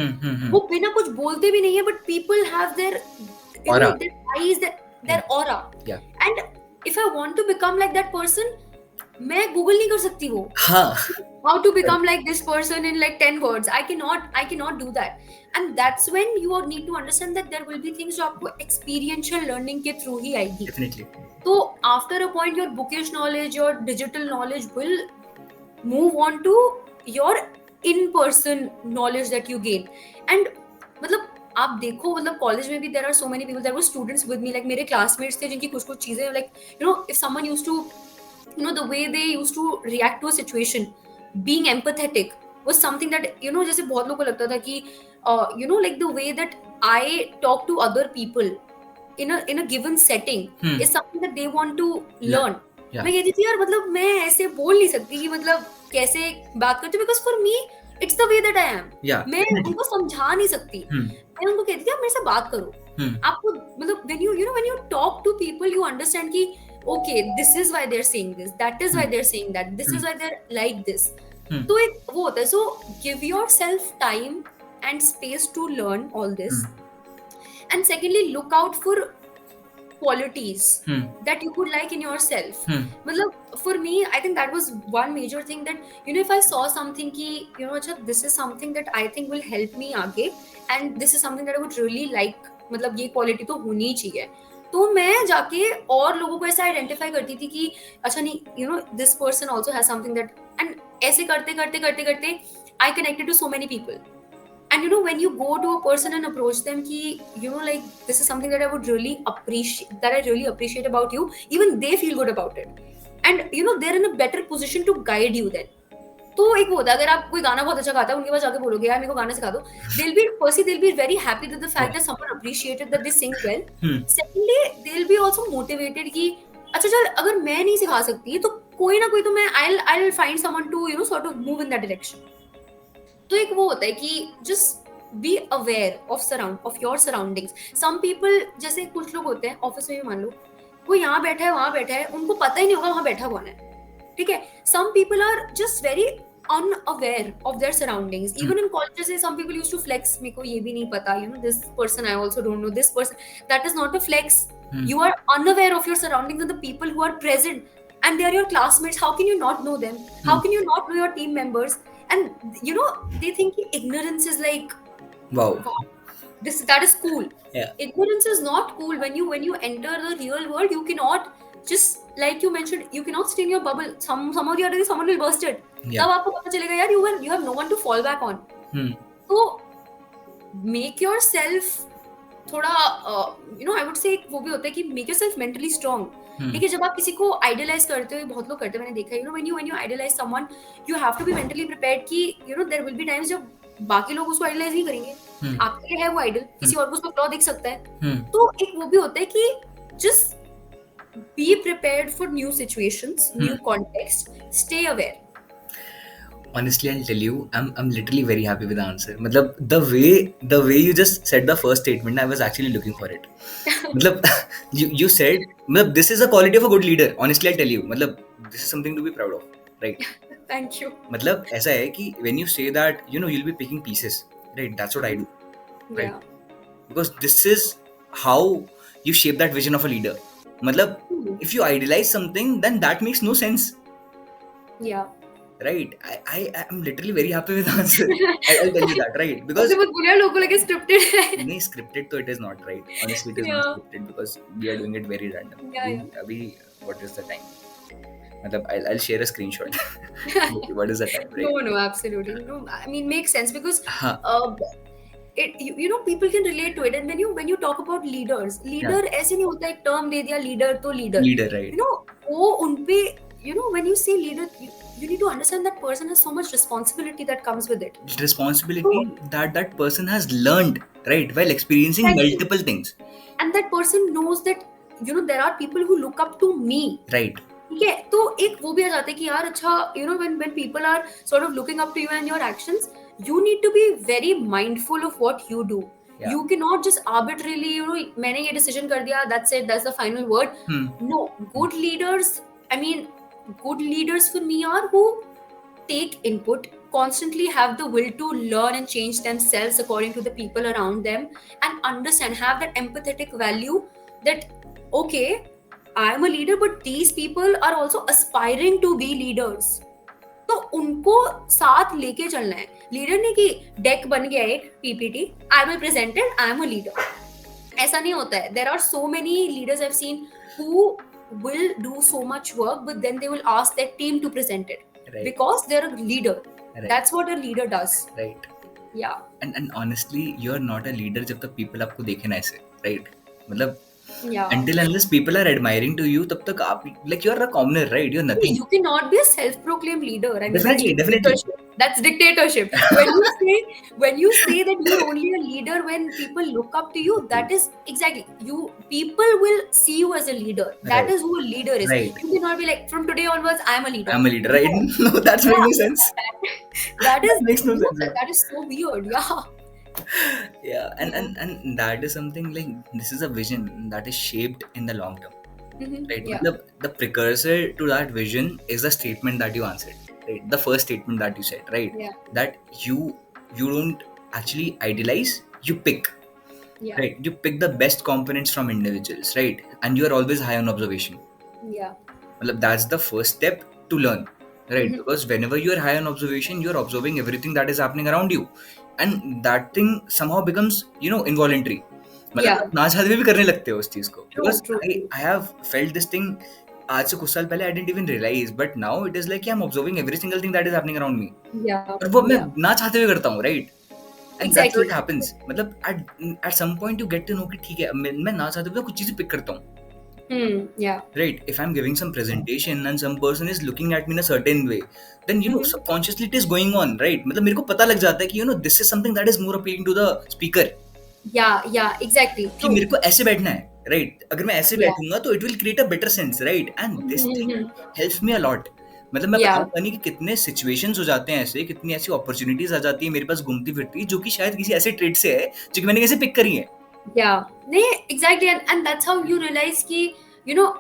वो बिना कुछ बोलते भी नहीं है, but people have their aura, their eyes, their aura. Yeah. And if I want to become like that person, मैं गूगल नहीं कर सकती वो. How to become like this person in like 10 words. I cannot do that. And that's when you need to understand that there will be things जो आपको experiential learning के through ही आएगी. Definitely. So after a point, your bookish knowledge, your digital knowledge will move on to your in-person knowledge that you gain. And मतलब आप देखो, मतलब college में भी there are so many people, there were students with me, like मेरे classmates थे जिनकी कुछ चीजें, like if someone used to, the way they used to react to a situation, being empathetic was something that जैसे बहुत लोगों को लगता था कि like the way that I talk to other people in a given setting is something that they want to learn. मैं कहती थी यार, मतलब मैं ऐसे बोल नहीं सकती कि मतलब कैसे बात करती हूँ, because for me it's the way that I am. मैं उनको समझा नहीं सकती. मैं उनको कहती थी आप मेरे से बात करो. आपको मतलब when you talk to people, you understand कि okay, this is why they're saying this, that is why they're saying that, this is why they're like this. तो एक वो होता है. So give yourself time and space to learn all this. And secondly, look out for qualities that you would like in yourself. मतलब for me, I think that was one major thing, that if I saw something ki अच्छा, this is something that I think will help me आगे, and this is something that I would really like, मतलब ये quality तो होनी चाहिए. तो मैं जाके और लोगों को ऐसा आइडेंटिफाई करती थी कि अच्छा नहीं, this person also has something that, and ऐसे करते करते करते करते I connected to so many people. And when you go to a person and approach them ki, like, this is something that I would really appreciate, that I really appreciate about you, even they feel good about it. And they're in a better position to guide you then. तो एक वो होता है, अगर आप कोई गाना बहुत अच्छा गाता है, उनके पास जाके बोलोगे यार मेरे को गाना सिखा दो, they'll be very happy that the fact Yeah. that someone appreciated that they sing well. Hmm. Secondly, they'll be also motivated कि अच्छा चल, अगर मैं नहीं सिखा सकती तो कोई ना कोई तो मैं I'll find someone to sort of move in that direction. तो एक वो होता है कि just be aware of your surroundings. Some people, जैसे कुछ लोग होते हैं ऑफिस में भी, मान लो वो यहाँ बैठा है वहां बैठा है, उनको पता ही नहीं होगा वहां बैठा कौन है, ठीक है. Some people are just very unaware of their surroundings. Even in colleges, some people used to flex, मेरे को ये भी नहीं पता, this person I also don't know, this person. That is not a flex. You are unaware of your surroundings and the people who are present, and they are your classmates. How can you not know them? How can you not know your team members? And they think ignorance is like, Wow. wow, that is cool. Yeah. Ignorance is not cool. When you enter the real world, you cannot, just like you mentioned, you cannot stay in your bubble. Somehow the other day someone will burst it. Yeah. तब आपको पता चलेगा यार you have no one to fall back on. So make yourself थोड़ा I would say वो भी होता है कि make yourself mentally strong. ठीक है, जब आप किसी को आइडियलाइज करते हो, बहुत लोग करते हैं, मैंने देखा है, when you idolize someone, you have to be mentally prepared कि there will be times जब बाकी लोग उसको आइडियलाइज नहीं करेंगे, आपके लिए है वो आइडल, किसी और को उसमें फ्लॉ दिख सकता है. तो एक वो भी होता है कि just be prepared for new situations, new context, stay aware. Honestly, I'll tell you, I'm literally very happy with the answer. मतलब the way you just said the first statement, I was actually looking for it. मतलब you said, मतलब this is a quality of a good leader. Honestly, I'll tell you, मतलब this is something to be proud of, right? Thank you. मतलब ऐसा है कि when you say that, you'll be picking pieces, right? That's what I do, right? Yeah. Because this is how you shape that vision of a leader. मतलब if you idolize something, then that makes no sense. Yeah. Right, I am literally very happy with the answer. I'll tell you that, right? Because बहुत बुरा लोगों को लगे scripted है. नहीं, scripted तो it is not, right? Honestly, it is not scripted because we are doing it very random. Yeah. अभी what is the time? मतलब I'll share a screenshot. What is the time, right? No, absolutely no. I mean, makes sense because हाँ. it people can relate to it. And when you talk about leader ऐसे नहीं होता एक term दे दिया leader तो leader, right? वो उनपे when you say leader, you need to understand that person has so much responsibility that comes with it. Responsibility that person has learned, right, while experiencing multiple things. And that person knows that there are people who look up to me. Right. ठीक है, तो एक वो भी आ जाता है कि यार अच्छा, when people are sort of looking up to you and your actions, you need to be very mindful of what you do. Yeah. You cannot just arbitrarily, मैंने ये decision कर दिया, that's it, that's the final word. No, good leaders, I mean, good leaders for me are who take input, constantly have the will to learn and change themselves according to the people around them, and understand, have that empathetic value that, okay, I am a leader, but these people are also aspiring to be leaders. तो उनको साथ लेके चलना है. Leader नहीं कि deck बन गया एक PPT, I will present it, I am a leader. ऐसा नहीं होता है. There are so many leaders I have seen who will do so much work, but then they will ask their team to present it, right, because they're a leader. Right. That's what a leader does. Right. Yeah. And honestly, you're not a leader जब तक people आपको देखे ना ऐसे, right? मतलब yeah, until unless people are admiring to you, तब तक आप like you're a commoner, right? You're nothing. You cannot be a self-proclaimed leader. I mean, definitely. That's dictatorship. When you say that you're only a leader when people look up to you, that is exactly people will see you as a leader. That right. is who a leader is. Right. You cannot be like, from today onwards I'm a leader. I'm a leader, right? No, that's making no sense. That makes no sense. That is so weird. Yeah, and that is something like, this is a vision that is shaped in the long term. Right? Yeah. The precursor to that vision is the statement that you answered, right? The first statement that you said, right? Yeah. That you don't actually idealize, you pick. Yeah. Right? You pick the best components from individuals, right? And you are always high on observation. Yeah. That's the first step to learn, right? Because whenever you are high on observation, you are observing everything that is happening around you, and that thing somehow becomes involuntary. मतलब ना चाहते भी करने लगते हो उस चीज को. Because I have felt this thing आज से कुछ साल पहले, I didn't even realize, but now it is like I'm observing every single thing that is happening around me. Yeah. और वो मैं ना चाहते हुए करता हूँ, right? And that's what Exactly. Happens. मतलब at some point you get to know कि ठीक है, मैं ना चाहते हुए कुछ चीजें पिक करता हूँ. Yeah. Right, if I'm giving some presentation and some person is looking at me in a certain way, then subconsciously it is going on, right? मतलब मेरे को पता लग जाता है कि this is something that is more appealing to the speaker. Yeah, exactly. कि True. मेरे को ऐसे बैठना है, right? अगर मैं ऐसे Yeah. बैठूंगा तो it will create a better sense, right? And this thing helps me a lot. मतलब मैं Yeah. बताऊंगा नहीं कि कितने situations हो जाते हैं ऐसे, कितनी ऐसी opportunities आ जाती है मेरे पास घूमती फिरती, जो कि शायद किसी ऐसे trait से है जो कि मैंने कैसे pick करी है. Yeah, exactly, and that's how you realize ki,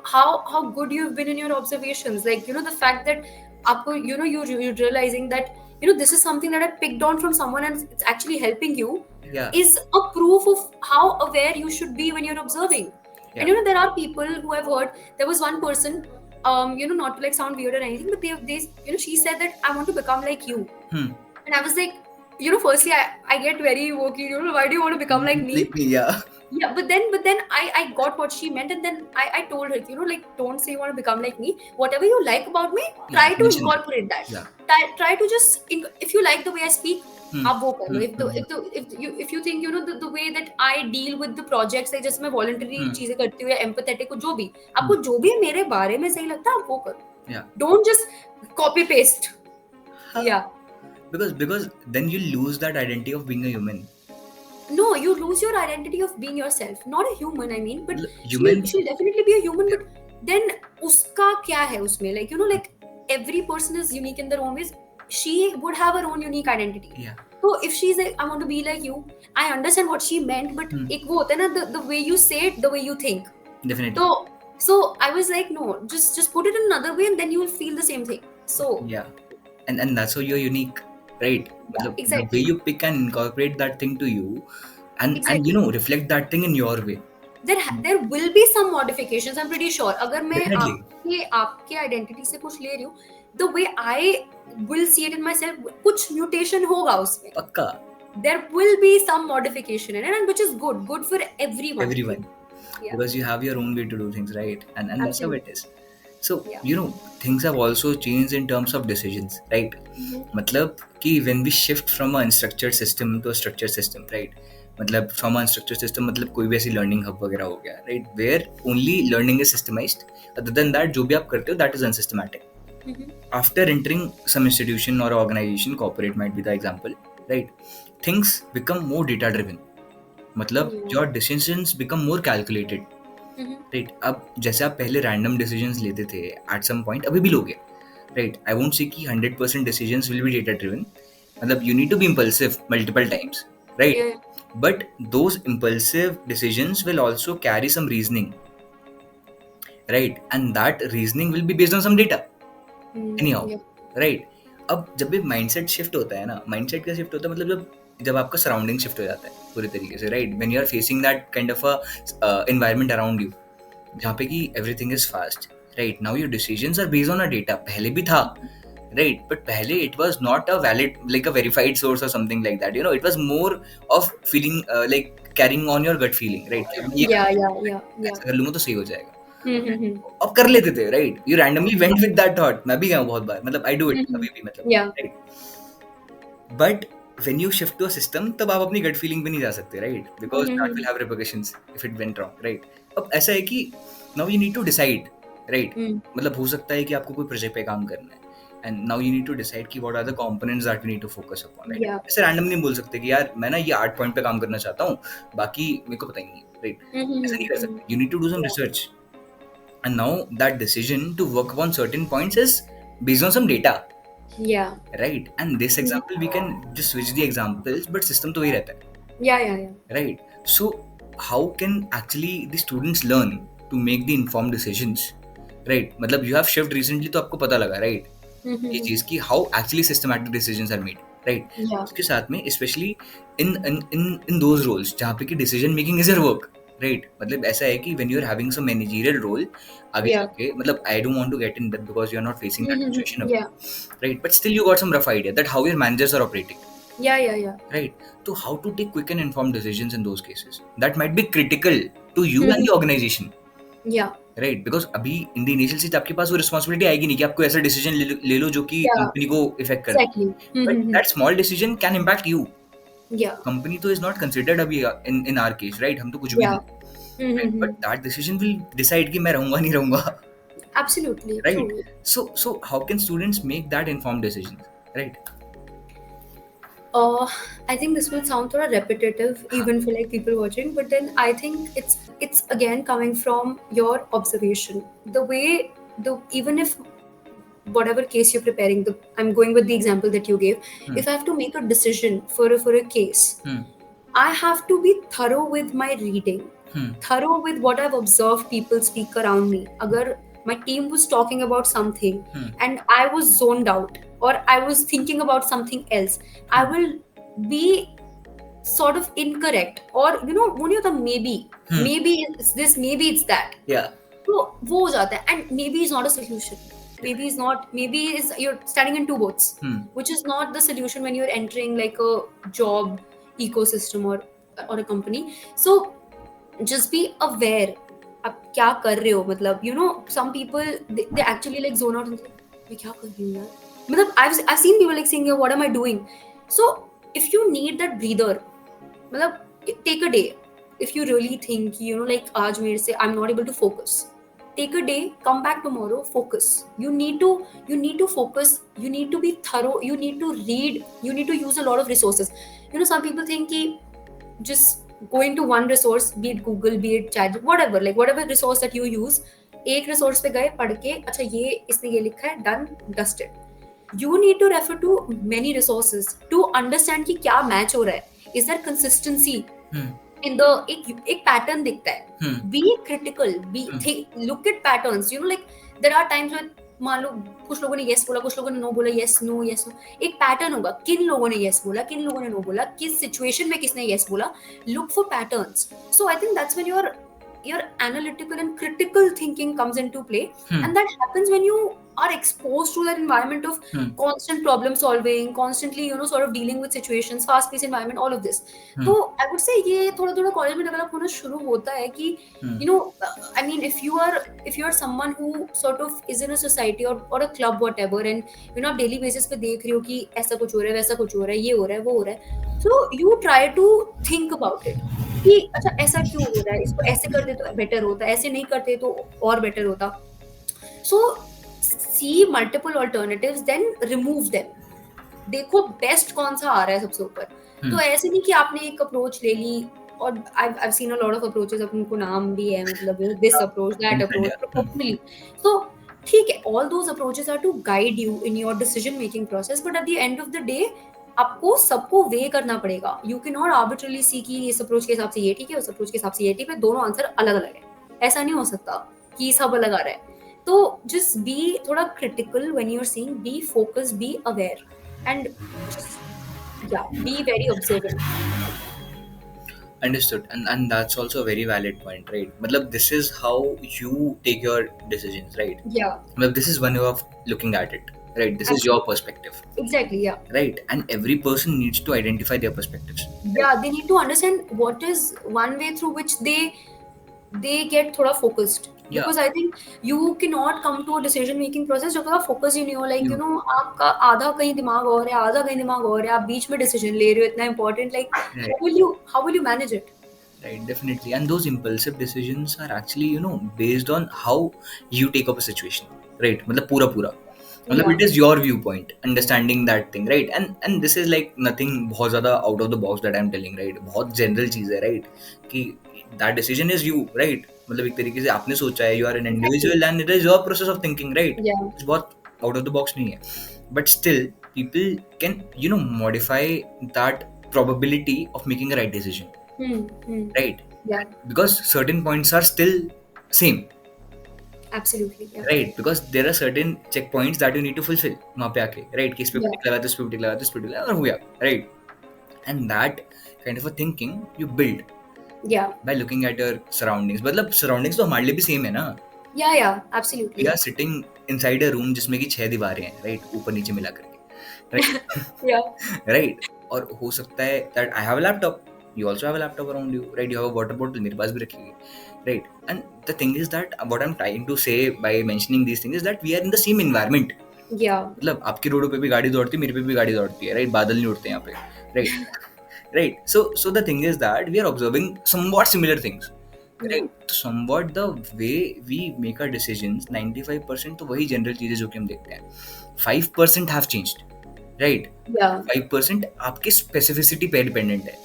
how good you've been in your observations. Like, the fact that aapko, you're realizing that this is something that I picked on from someone and it's actually helping you. Yeah. Is a proof of how aware you should be when you're observing. Yeah. And there are people who I've heard. There was one person, not to like sound weird or anything, but they she said that I want to become like you. And I was like, firstly, I get very wokey. Why do you want to become like me? Like me, yeah. Yeah, but then I got what she meant, and then I told her, like, don't say you want to become like me. Whatever you like about me, try to mention it. incorporate that. Yeah. Try to just if you like the way I speak, आप वो कर लो. If you think the way that I deal with the projects, like जैसे मैं voluntary चीजें करती हूँ या empathetic हो, जो भी आपको जो भी मेरे बारे में सही लगता है आप वो करो. Yeah. Don't just copy paste. Yeah. Because then you lose that identity of being a human. No, you lose your identity of being yourself. Not a human, I mean, but Human. she'll definitely be a human. But then, uska kya hai usme? Like, like every person is unique in their own ways. She would have her own unique identity. Yeah. So if she's like, I want to be like you, I understand what she meant, but ek wo hota hai na, the way you say it, the way you think. Definitely. So I was like, no, just put it in another way, and then you will feel the same thing. So yeah, and that's how you're unique, right? Yeah, exactly. The way you pick and incorporate that thing to you, and Exactly. reflect that thing in your way. There will be some modifications, I'm pretty sure. अगर मैं Definitely. आपके identity से कुछ ले रही हूँ, the way I will see it in myself, कुछ mutation होगा उसमें. पक्का. There will be some modification in it, and which is good for everyone. Everyone. Yeah. Because you have your own way to do things, right? And that's how it is. So, things have also changed in terms of decisions, right? मतलब कि when we shift from an unstructured system to a structured system, right? मतलब from an unstructured system मतलब कोई भी ऐसी learning hub वगैरह हो गया, right? Where only learning is systemized. Other than that, जो भी आप करते हो, that is unsystematic. After entering some institution or organization, corporate might be the example, right? Things become more data driven. मतलब your decisions become more calculated. Right? अब जैसे आप पहले random decisions लेते थे at some point, अभी भी लोगे, right? I won't say कि 100% decisions will be data driven. मतलब you need to be impulsive multiple times, right? Yeah. But those impulsive decisions will also carry some reasoning, right? And that reasoning will be based on some data. Anyhow, right? अब जब भी mindset shift होता है ना, mindset का shift होता है मतलब जब आपका surrounding shift हो जाता है पूरे तरीके से, right? When you are facing that kind of a environment around you, जहाँ पे कि everything is fast, right? Now your decisions are based on a data. पहले भी था, right? But पहले it was not a valid, like a verified source or something like that. It was more of feeling like carrying on your gut feeling, right? Yeah. ऐसा कर लूँगा तो सही हो जाएगा. अब कर लेते थे, right? You randomly went with that thought. मैं भी गया हूँ बहुत बार, मतलब I do it अभी भी मतलब, right? But when you shift to a system, तब आप अपनी gut feeling पे नहीं जा सकते, right? Because that will have repercussions if it went wrong, right? अब ऐसा है कि now you need to decide, right? मतलब हो सकता है कि आपको कोई प्रोजेक्ट पे काम करना है, and now you need to decide कि what are the components that we need to focus upon, right? ऐसे random नहीं बोल सकते कि यार मैं ना ये 8 पॉइंट पे काम करना चाहता हूँ, बाकी मेरे को पता ही नहीं, right? ऐसा नहीं कर सकते. You need to do some research, and now that decision to work upon certain points is based on some data. Yeah. Right? And this example we can just switch the examples, but system तो वही रहता है. Yeah. Right? So how can actually the students learn to make the informed decisions? Right? मतलब you have shift recently तो आपको पता लगा, right? ये चीज की how actually systematic decisions are made, right? Yeah. उसके साथ में especially in those roles जहाँ पे कि decision making is your work, right? मतलब ऐसा है कि when you are having some managerial role आगे जाके, मतलब I don't want to get in that because you are not facing that situation, right? But still you got some rough idea that how your managers are operating. Yeah. Right? So how to take quick and informed decisions in those cases that might be critical to you and the organization. Yeah. Right? Because अभी in the initial stage आपके पास वो responsibility आएगी नहीं कि आपको ऐसा decision ले लो जो कि कंपनी को इफेक्ट करे. Exactly. But that small decision can impact you. Yeah. Company तो इज नॉट कंसिडर्ड अभी इन आवर केस, राइट? हम तो कुछ भी Yeah. नहीं, right? Mm-hmm. But that decision will decide कि मैं रहूंगा नहीं रहूंगा, Absolutely right? true. So how can students make that informed decisions, right? Uh, I think this will sound sort of repetitive even for like people watching, but then I think it's again coming from your observation. The way the even if whatever case you're preparing, I'm going with the example that you gave. Hmm. If I have to make a decision for a case, Hmm. I have to be thorough with my reading, Hmm. thorough with what I've observed people speak around me. Agar my team was talking about something Hmm. and I was zoned out or I was thinking about something else, I will be sort of incorrect. Or when you're the maybe it's this, maybe it's that. Yeah. तो वो हो जाता है, and maybe is not a solution. Maybe is you're standing in two boats, which is not the solution when you're entering like a job ecosystem or a company. So just be aware आप क्या कर रहे हो, मतलब some people they actually like zone out and say, मैं क्या कर रही हूँ यार, मतलब I've seen people like saying, yeah, what am I doing? So if you need that breather, मतलब take a day. If you really think like आज मेरे से I'm not able to focus, take a day, come back tomorrow, focus. You need to focus, you need to be thorough, you need to read, you need to use a lot of resources. Some people think कि just going to one resource, be it Google, be it chat, whatever, like whatever resource that you use, एक resource पे गए, पढ़ के अच्छा ये इसने ये लिखा है, done, dusted. You need to refer to many resources to understand कि क्या मैच हो रहा है. Is there consistency in the एक पैटर्न दिखता है. Be critical, look at patterns. Like there are times when मान लो कुछ लोगों ने yes बोला, कुछ लोगों ने no बोला, yes no yes no. एक पैटर्न होगा, किन लोगों ने yes बोला, किन लोगों ने no बोला, किस सिचुएशन में किसने yes बोला. Look for patterns. So I think that's when your analytical and critical thinking comes into play. And that happens when you are exposed to that environment of constant problem solving, constantly sort of dealing with situations, fast paced environment, all of this. So I would say ये थोड़ा थोड़ा college में develop होना शुरू होता है कि I mean if you are someone who sort of is in a society or a club whatever, and आप daily basis पे देख रहे हो कि ऐसा कुछ हो रहा है, वैसा कुछ हो रहा है, ये हो रहा है, वो हो रहा है. So you try to think about it कि अच्छा ऐसा क्यों हो रहा है, इसको ऐसे करते तो बेटर होता, ऐसे नहीं करते तो और बेटर होता. So see multiple alternatives, then remove them. देखो बेस्ट कौन सा आ रहा है सबसे ऊपर. तो ऐसे नहीं कि आपने एक अप्रोच ले ली, और I've seen a lot of approaches, अब उनको नाम भी है, मतलब this approach, that approach, proportionally. So ठीक है, all those approaches are to guide you in your decision making process, but at the end of the day आपको सबको वे करना पड़ेगा. यू कैन नॉट आर्बिट्रली सी कि इस अप्रोच के हिसाब से ये ठीक है, उस अप्रोच के हिसाब से ये ठीक है, दोनों आंसर अलग अलग है. ऐसा नहीं हो सकता कि सब अलग आ रहा है. तो जस्ट बी थोड़ा critical when you are seeing, be focus, be aware, and be very observant. Understood. And that's also a very valid point, right? Matlab, this is how you take your decisions, right? Yeah. Matlab, this is one way of looking at it, right? This is your perspective. Exactly, yeah. Right? And every person needs to identify their perspectives. Yeah, they need to understand what is one way through which they get thoda focused. Yeah. Because I think you cannot come to a decision making process जब तक आप focus ही नहीं हो, like आपका आधा कहीं दिमाग और है, आधा कहीं दिमाग और है, आप बीच में decision ले रहे हो, इतना important, like Right. how will you manage it? Right, definitely. And those impulsive decisions are actually, based on how you take up a situation, right? मतलब पूरा मतलब Yeah. it is your viewpoint, understanding that thing, right? And this is like nothing बहुत ज़्यादा out of the box that I'm telling, right? बहुत general चीज़ है, right? कि that decision is you, right? मतलब एक तरीके से आपने सोचा है, you are an individual and it is your process of thinking, right? Yeah. कुछ बहुत out of the box नहीं है, but still people can modify that probability of making a right decision. Right? Yeah. Because certain points are still same. Absolutely. Yeah. Right? Because there are certain checkpoints that you need to fulfill वहाँ पे आके, right? कि इस पे Yeah. टिक लगा, इस पे टिक लगा, इस पे टिक लगा, और हो गया, right? And that kind of a thinking you build Yeah. by looking at your surroundings. मतलब surroundings तो हमारे लिए भी same है ना? Yeah, absolutely. We are sitting inside a room जिसमें कि 6 दीवारें हैं, right? ऊपर नीचे मिला करके, right? Yeah. Right? और हो सकता है that I have a laptop, you also have a laptop around you, right? You have a water bottle, मेरे पास भी रखी हुई है, right? And the thing is that what I'm trying to say by mentioning these things is that we are in the same environment. Yeah. मतलब आपकी रोडों पे भी गाड़ी दौड़ती है, मेरे पे भी गाड़ी दौड़ती है, right? बादल नहीं उड़ते यहाँ पे, right? right? So the thing is that we are observing somewhat similar things, Yeah. right? तो somewhat the way we make our decisions, 95% तो वही जनरल चीजें जो कि हम देखते हैं, 5% have changed, right? Yeah. 5% आपके स्पेसिफिसिटी पे डिपेंडेंट है,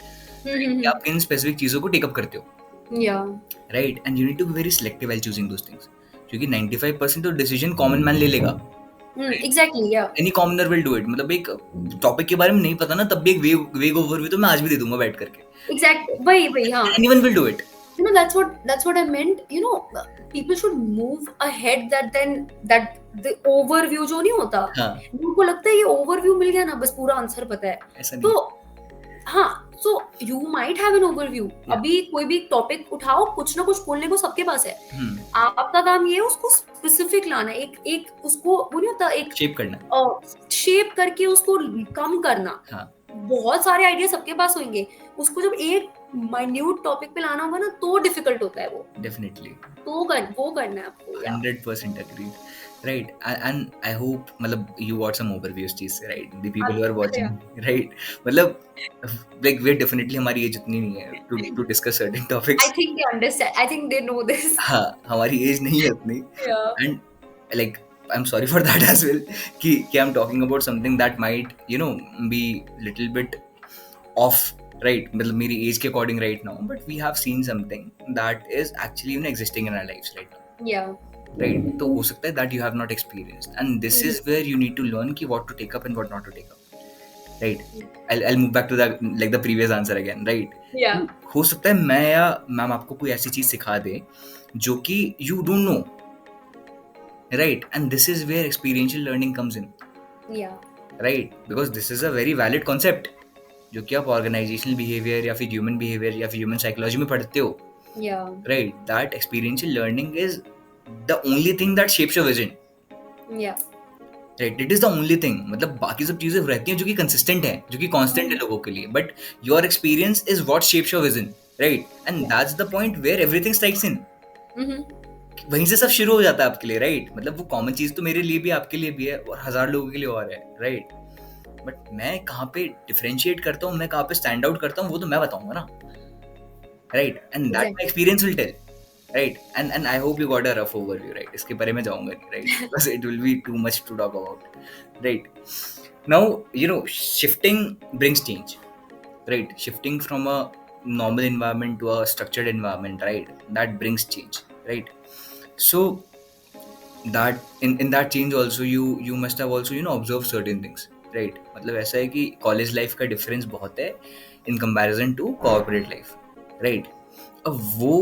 right? कि आप किन स्पेसिफिक चीजों को टेकअप करते हो, Yeah. right? And you need to be very selective while choosing those things, क्योंकि 95% तो डिसीजन कॉमन मैन ले लेगा, Exactly. Yeah. Any commoner will do it. मतलब एक टॉपिक के बारे में नहीं पता ना, तब भी एक वेग ओवरव्यू तो मैं आज भी दे दूंगा बैठ करके. Exactly. वही हाँ. Anyone will do it. You know, that's what I meant. You know, people should move ahead that the overview जो नहीं होता, हाँ, उनको लगता है ये overview मिल गया ना, बस पूरा आंसर पता है. ऐसा नहीं. तो हाँ, so you might have an overview. Yeah. अभी कोई भी टॉपिक उठाओ, कुछ ना कुछ बोलने को सबके पास है. हम्म, आपका काम ये है उसको स्पेसिफिक लाना, एक उसको वो नहीं होता, एक शेप करना. शेप करके उसको कम करना. हाँ, बहुत सारे आइडिया सबके पास होंगे, उसको जब एक माइन्यूट टॉपिक पे लाना होगा ना तो डिफिकल्ट होता है वो. डेफिनेटली. तो वो करना है आपको. 100% agreed, right? And I hope मतलब you got some overview इस चीज से, right? The people who are watching, right? मतलब like we're definitely, हमारी एज उतनी नहीं है to discuss certain topics. I think they understand. I think they know this. हाँ, हमारी एज नहीं है उतनी. Yeah. And like I'm sorry for that as well, कि I'm talking about something that might, you know, be little bit off, right? मतलब मेरी age के according right now, but we have seen something that is actually, you know, existing in our lives right now, Yeah. right? तो हो सकता है that you have not experienced, and this is where you need to learn कि what to take up and what not to take up, right? I'll move back to the like the previous answer again, right? Yeah. हो सकता है मैं या ma'am आपको कोई ऐसी चीज सिखा दे जो कि you don't know, right? And this is where experiential learning comes in, Yeah. right? Because this is a very valid concept जो कि आप ऑर्गेनाइजेशनल बिहेवियर या फिर ह्यूमन बिहेवियर या फिर ह्यूमन साइकोलॉजी में पढ़ते हो, Yeah. right? That experiential learning is the only thing that shapes your vision, Yeah. right? It is the only thing. मतलब बाकी सब चीजें रहती हैं जो कि consistent है, जो कि constant है लोगों के लिए, but your experience is what shapes your vision, right? And that's the point where everything strikes in. वहीं से सब शुरू हो जाता है आपके लिए, राइट? मतलब वो कॉमन चीज तो मेरे लिए भी, आपके लिए भी है, और 1000 लोगों के लिए और है, राइट? बट मैं कहाँ पे डिफरेंशिएट करता हूँ, मैं कहाँ पे स्टैंड आउट करता हूँ, वो तो मैं बताऊंगा ना, right? And that my experience will tell, right? And I hope you got a rough overview, right? इसके बारे में जाऊंगा नहीं, right? Because it will be too much to talk about, right? Now you know shifting brings change, right? Shifting from a normal environment to a structured environment, right? That brings change, right? So that in that change also you must have also, you know, observed certain things, right? मतलब ऐसा है कि college life का difference बहुत है in comparison to corporate life, right? अब वो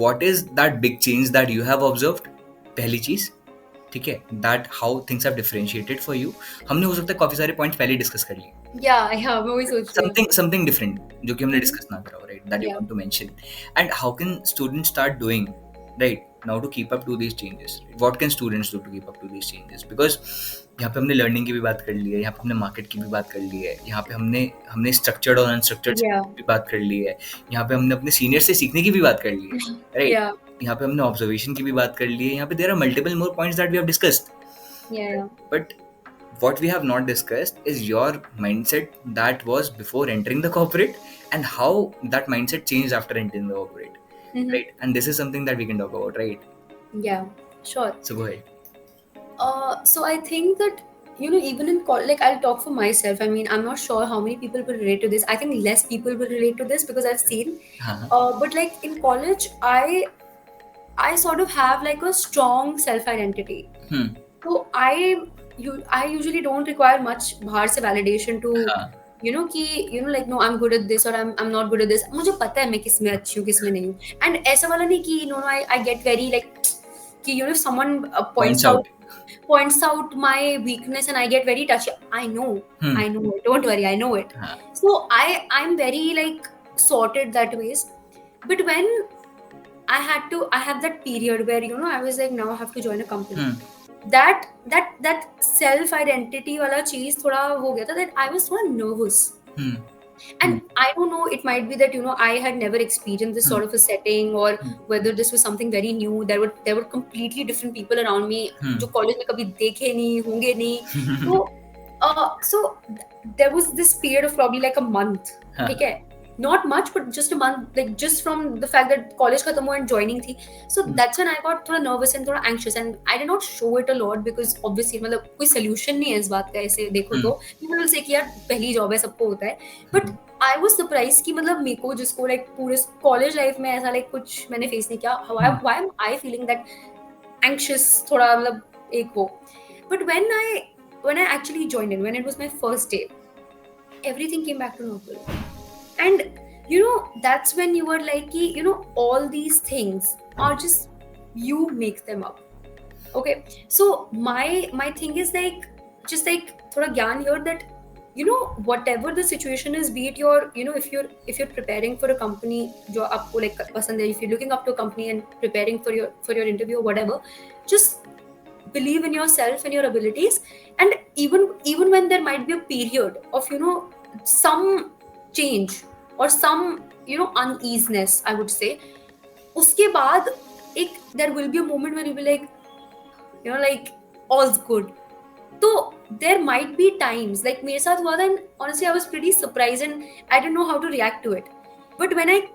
what is that big change that you have observed? पहली चीज, ठीक है, that how things have differentiated for you. हमने हो सकता है काफी सारे पॉइंट्स पहले डिस्कस कर लिए, Yeah. Yeah. मैं वही सोच रही हूँ. something different जो कि हमने डिस्कस ना करा हो, right? That you Yeah. want to mention. And how can students start doing, right, now to keep up to these changes? What can students do to keep up to these changes? Because यहाँ पे हमने learning की भी बात कर ली है, यहाँ पे हमने मार्केट की भी बात कर ली है, यहाँ पे हमने स्ट्रक्चर्ड और अनस्ट्रक्चर्ड Yeah. की भी बात कर ली है, यहाँ पे हमने अपने सीनियर से सीखने की भी बात कर ली है, राइट? Yeah. यहाँ पे हमने ऑब्जर्वेशन की भी बात कर ली है, यहाँ पे there are multiple more points that we have discussed. Yeah. But what we have not discussed is your mindset that was before entering the corporate and how that mindset changed after entering the corporate, right? And this is something that we can talk about, right? Yeah. Sure. So go ahead. So I think that, you know, even in college, like I'll talk for myself. I mean, I'm not sure how many people will relate to this. I think less people will relate to this because I've seen. But like in college, I sort of have like a strong self-identity. So I usually don't require much बाहर से validation to you know कि you know like no I'm good at this or I'm not good at this. मुझे पता है मैं किस में अच्छी हूँ किस में नहीं हूँ. And ऐसा वाला नहीं कि no I get very like कि you know if someone points out my weakness and I get very touchy. I know it. Don't worry, I know it. So I'm very like sorted that ways. But when I have that period where you know I was like now I have to join a company. That self identity वाला चीज थोड़ा हो गया था that I was थोड़ा nervous. And I don't know, it might be that you know I had never experienced this sort of a setting or whether this was something very new. There were completely different people around me जो college में कभी देखे नहीं होंगे नहीं. So there was this period of probably like a month. ठीक है. not much, but just a month, like just from the fact that college khatam hua and joining thi. So that's when I got thoda nervous and thoda anxious, and I did not show it a lot because obviously मतलब कोई solution नहीं है इस बात का, ऐसे देखो तो people will say कि यार पहली job है, सबको होता है, but I was surprised कि मतलब मेरे को जिसको like पूरे college life में ऐसा like कुछ मैंने face नहीं किया, why am I feeling that anxious थोड़ा मतलब एक वो, but when I actually joined in, when it was my first day, everything came back to normal. And that's when you were like all these things are just you make them up. Okay, so my thing is like just like thoda gyan here that whatever the situation is, be it your if you're preparing for a company jo aapko like pasand hai, if you're looking up to a company and preparing for your interview or whatever, just believe in yourself and your abilities. And even when there might be a period of some change or some uneasiness, I would say, uske baad there will be a moment where you'll be like like all's good. So there might be times like mere sath hua tha, and honestly I was pretty surprised and I didn't know how to react to it. But when I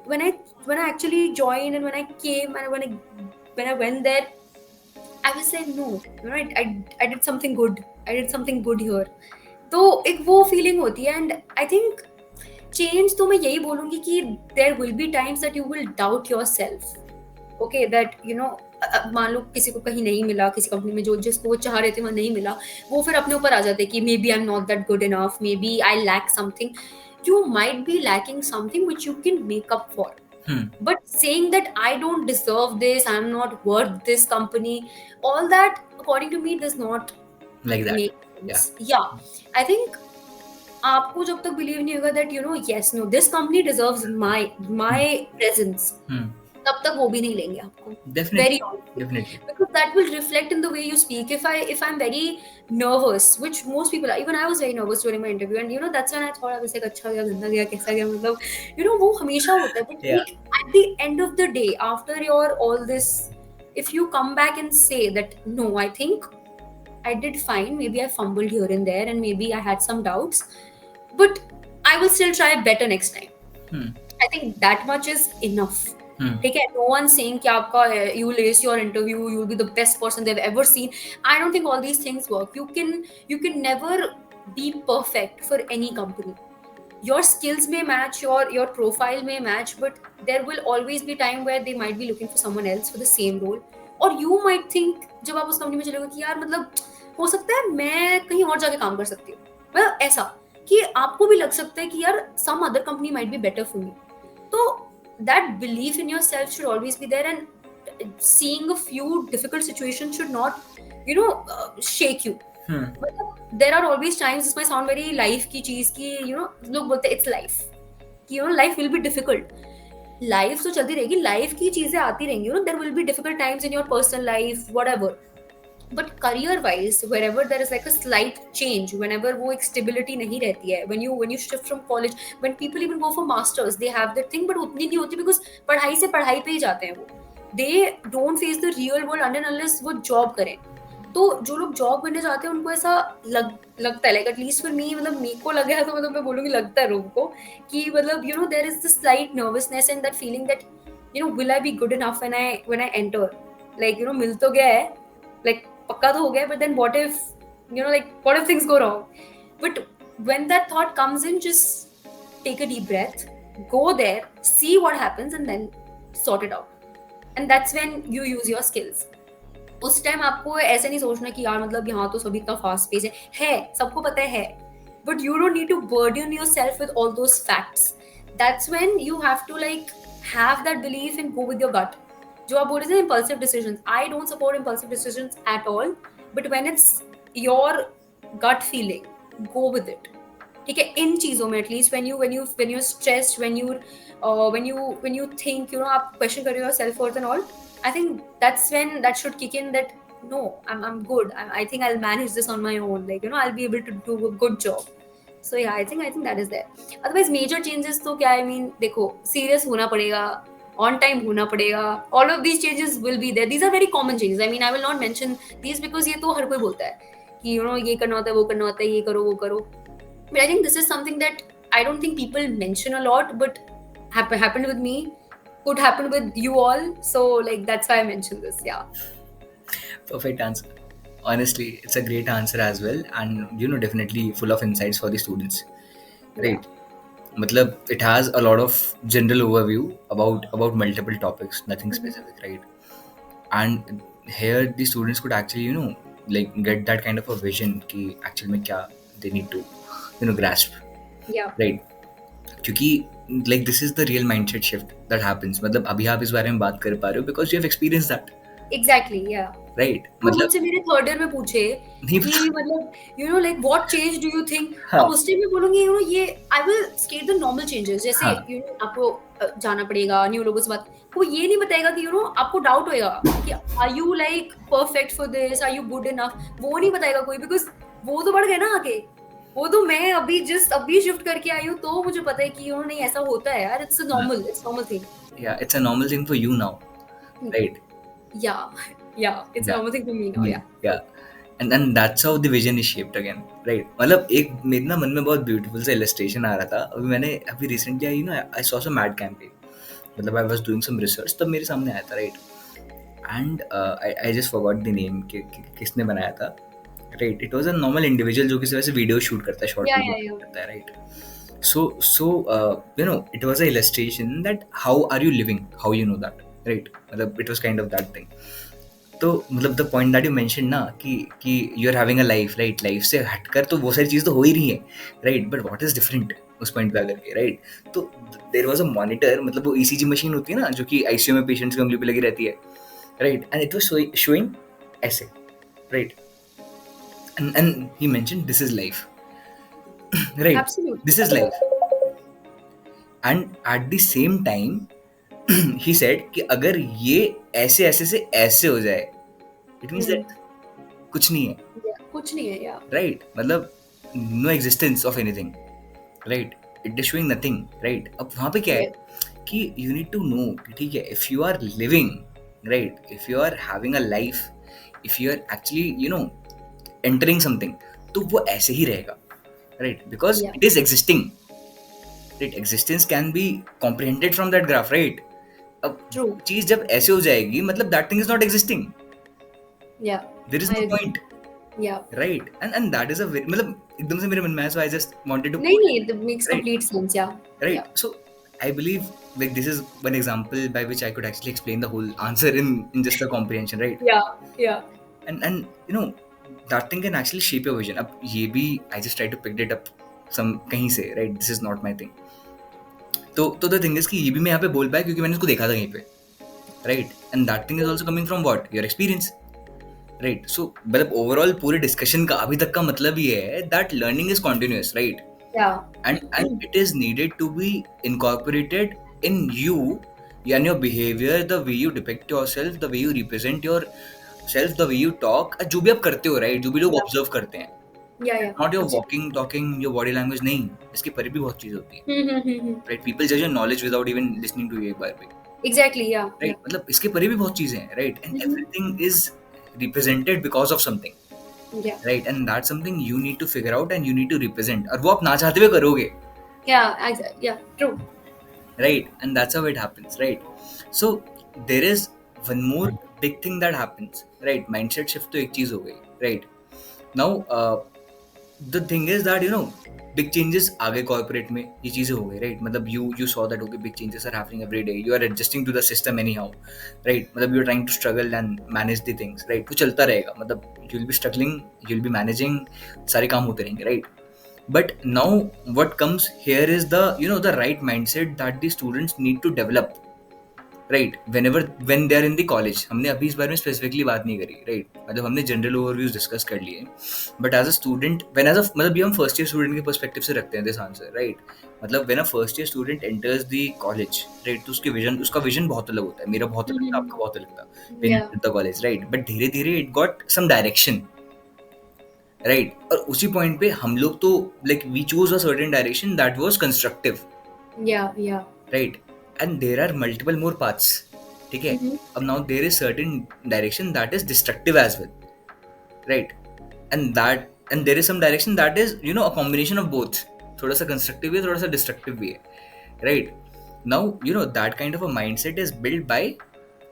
actually joined and when I came and when I went there, I was like, no, I did something good. I did something good here. तो एक वो feeling होती है. And I think change तो मैं यही बोलूंगी कि there will be times that you will doubt yourself. Okay, that मान लो किसी को कहीं नहीं मिला, किसी कंपनी में जो जिसको वो चाह रहे थे वहाँ नहीं मिला, वो फिर अपने ऊपर आ जाते कि maybe I am not that good enough, maybe I lack something. You might be lacking something which you can make up for. But saying that I don't deserve this, I'm not worth this company, all that according to me does not like that make sense. Yeah. I think आपको जब तक believe नहीं होगा that yes, no, this company deserves my presence, तब तक वो भी नहीं लेंगे आपको. Definitely. Very honestly. Because that will reflect in the way you speak. If I'm very nervous, which most people are, even I was very nervous during my interview, and that's when I thought I was like, अच्छा गया, गंदा गया, कैसा गया, मतलब वो हमेशा होता है. But like, at the end of the day, after your all this, if you come back and say that no, I think I did fine, maybe I fumbled here and there, and maybe I had some doubts, but I will still try better next time. I think that much is enough. ठीक है, no one saying कि आपका you will ace your interview, you will be the best person they've ever seen. I don't think all these things work. You can never be perfect for any company. Your skills may match, your profile may match, but there will always be time where they might be looking for someone else for the same role. और you might think जब आप उस company में चले गए कि यार मतलब हो सकता है मैं कहीं और जाके काम कर सकती हूँ, मतलब ऐसा कि आपको भी लग सकता है कि यार some other company might be better for me. तो that belief in yourself should always be there, and seeing a few difficult situations should not shake you. There are always times, this might sound very life की चीज की लोग बोलते हैं it's life कि life will be difficult. Life तो चलती रहेगी, लाइफ की चीजें आती रहेंगी, there will be difficult times in your personal life, whatever. But career wise, wherever there is like a slight change, whenever वो एक stability नहीं रहती है, when you shift from college, when people even go for masters, they have that thing, but उतनी नहीं होती because पढ़ाई से पढ़ाई पे ही जाते हैं वो. They don't face the real world unless वो job करें. तो जो लोग जॉब करने जाते हैं उनको ऐसा लगता है, लाइक एटलीस्ट फॉर मी, मतलब मेरे को लगा तो मतलब मैं बोलूँगी लगता है लोगों को कि मतलब there is this slight nervousness and that feeling that will I be good enough when I enter, like मिल तो गया है, लाइक पक्का तो हो गया, but then what if things go wrong. But when that thought comes in, just take a deep breath, go there, see what happens, and then sort it out. And that's when you use your skills. उस time आपको ऐसे नहीं सोचना कि यार मतलब यहाँ तो सभी इतना फास्ट पेस है, सबको पता है, but you don't need to burden yourself with all those facts. That's when you have to like have that belief and go with your gut. जो आप बोल रहे थे impulsive decisions, I don't support impulsive decisions at all, but when it's your gut feeling, go with it. ठीक है, इन चीजों में at least when you're stressed, when you think आप question कर रहे हो self worth and all, I think that's when that should kick in, that no, I'm good, I think I'll manage this on my own, like I'll be able to do a good job. So yeah, I think that is there. Otherwise major changes तो क्या, I mean देखो serious होना पड़ेगा, on time होना पड़ेगा, all of these changes will be there. These are very common changes. I mean I will not mention these because ये तो हर कोई बोलता है कि ये करना होता है, वो करना होता है, ये करो वो करो. But I think this is something that I don't think people mention a lot, but happened with me, could happen with you all. So like that's why I mentioned this. Yeah. Perfect answer. Honestly, it's a great answer as well, and definitely full of insights for the students, Yeah. right? Matlab, it has a lot of general overview about multiple topics, nothing Mhm. specific, right? And here the students could actually like get that kind of a vision कि actually में क्या they need to grasp, Yeah. right? क्योंकि like this is the real mindset shift that happens. मतलब अभी आप इस बारे में बात कर पा रहे हो because you have experienced that, Exactly. Yeah. right? वो मतलब मुझसे मेरे थर्ड ईयर में पूछे नहीं कि मतलब like what change do you think, अब हाँ उस टाइम मैं बोलूंगी ये I will state the normal changes, जैसे हाँ आपको जाना पड़ेगा न्यू लोगों से बात, वो ये नहीं बताएगा कि आपको डाउट होएगा कि are you like perfect for this, are you good enough, वो नहीं बताएगा कोई, बिकॉज वो तो बढ़ गए ना आगे, वो तो मैं अभी शिफ्ट करके आई हूँ, तो मुझे पता है कि नहीं ऐसा होता है यार, it's normal thing. yeah, it's a normal thing for you now, right? Yeah. Yeah, it's a Yeah. normal thing for me now. Yeah. Yeah. And then that's how the vision is shaped again, right? मतलब एक मेरे ना मन में बहुत beautiful सा illustration आ रहा था, अभी recently I saw some ad campaign, मतलब I was doing some research, तब मेरे सामने आया था, right? And I just forgot the name कि किसने बनाया था, right? It was a normal individual जो किसी वजह से वीडियो शूट करता है, short Yeah, video yeah, yeah. करता है, right? So it was a illustration that how are you living, how you know that, right? मतलब it was kind of that thing. तो मतलब the point that you mention ना कि you are having a life, right? Life से हटकर तो वो सारी चीज़ तो हो ही रही है, right? But what is different उस पॉइंट पे आकर के, राइट? तो देयर वाज अ मॉनिटर, मतलब वो ईसीजी मशीन होती है ना जो कि आईसीयू में पेशेंट्स की उंगली पे लगी रहती है, right? And it was showing ऐसे, right? And he mention this is life, right? Absolutely. This is life. And at the same time he said कि अगर ये ऐसे ऐसे से ऐसे हो जाए, इट मींस दैट कुछ नहीं है, Yeah, कुछ नहीं है. Yeah. राइट? मतलब no existence of anything, right? It is showing nothing, right? अब वहां पे क्या है Yeah. कि यू नीड टू नो कि ठीक है, if you are living, right, if you are having a life, if you are actually entering something, तो वो ऐसे ही रहेगा, right? Because Yeah. It is existing, right? Existence can be comprehended from that graph, right? अब True. चीज जब ऐसे हो जाएगी मतलब that thing is not existing, Yeah. There is I know agree. Point, Yeah. Right? And that is a मतलब एकदम से मेरे मन में आया, सो आई जस्ट वांटेड टू नहीं पुट, नहीं, it makes right? complete sense. Yeah. Right. Yeah. So I believe like this is one example by which I could actually explain the whole answer in just a comprehension, right? Yeah. Yeah. And that thing can actually shape your vision. अब ये भी I just try to pick it up some कहीं से, right? This is not my thing. तो the thing is कि ये भी मैं यहाँ पे बोल पाया क्योंकि मैंने इसको देखा था कहीं पे, right? And that thing is also coming from what? Your experience, right? So मतलब overall पूरे discussion का अभी तक का मतलब ये है that learning is continuous, right? Yeah. And it is needed to be incorporated in you and your behavior, the way you depict yourself, the way you represent yourself, the way you talk, जो भी आप करते हो, right? जो भी लोग Yeah. Observe करते हैं, Yeah. Yeah. not your Absolutely. walking talking, your body language, नहीं, इसके परे भी बहुत चीज होती है, Hmm. right? People judge your knowledge without even listening to you एक बार भी, Exactly. Yeah. right? Yeah. मतलब इसके परे भी बहुत चीजें हैं, right? And Mhm. everything is represented because of something, Yeah. right? And that's something you need to figure out and you need to represent, और वो आप ना चाहते हुए करोगे, Yeah. Yeah. True. right? And that's how it happens, right? So there is one more big thing that happens, right? Mindset shift तो एक चीज हो गई, right? Now the thing is that big changes आ गए corporate में, ये चीजें हो गई, right? मतलब you saw that okay, big changes are happening every day, you are adjusting to the system anyhow, right? मतलब you are trying to struggle and manage the things, right? वो चलता रहेगा, मतलब you will be struggling, you will be managing, सारे काम होते रहेंगे, right? But now what comes here is the the right mindset that the students need to develop, right? When they are in the college. हमने अभी इस बारे में specifically बात नहीं करी, right? मतलब हमने जनरल ओवरव्यूज डिस्कस कर लिए, बट एज अ स्टूडेंट मतलब ये हम फर्स्ट ईयर स्टूडेंट के पर्सपेक्टिव से रखते हैं दिस आंसर, राइट? मतलब when a first year student enters the college, right, तो उसका विजन बहुत अलग होता है, मेरा बहुत अलग था, आपका बहुत अलग था when Yeah. Enter the college, right? But धीरे धीरे it got some direction, right? और उसी पॉइंट पे हम लोग तो like we choose a certain direction that was constructive, Yeah. Yeah. Right? And there are multiple more paths, ठीक है? Mhm. अब now there is certain direction that is destructive as well, right? And there is some direction that is a combination of both, थोड़ा सा constructive भी है, थोड़ा सा destructive भी है, right? Now that kind of a mindset is built by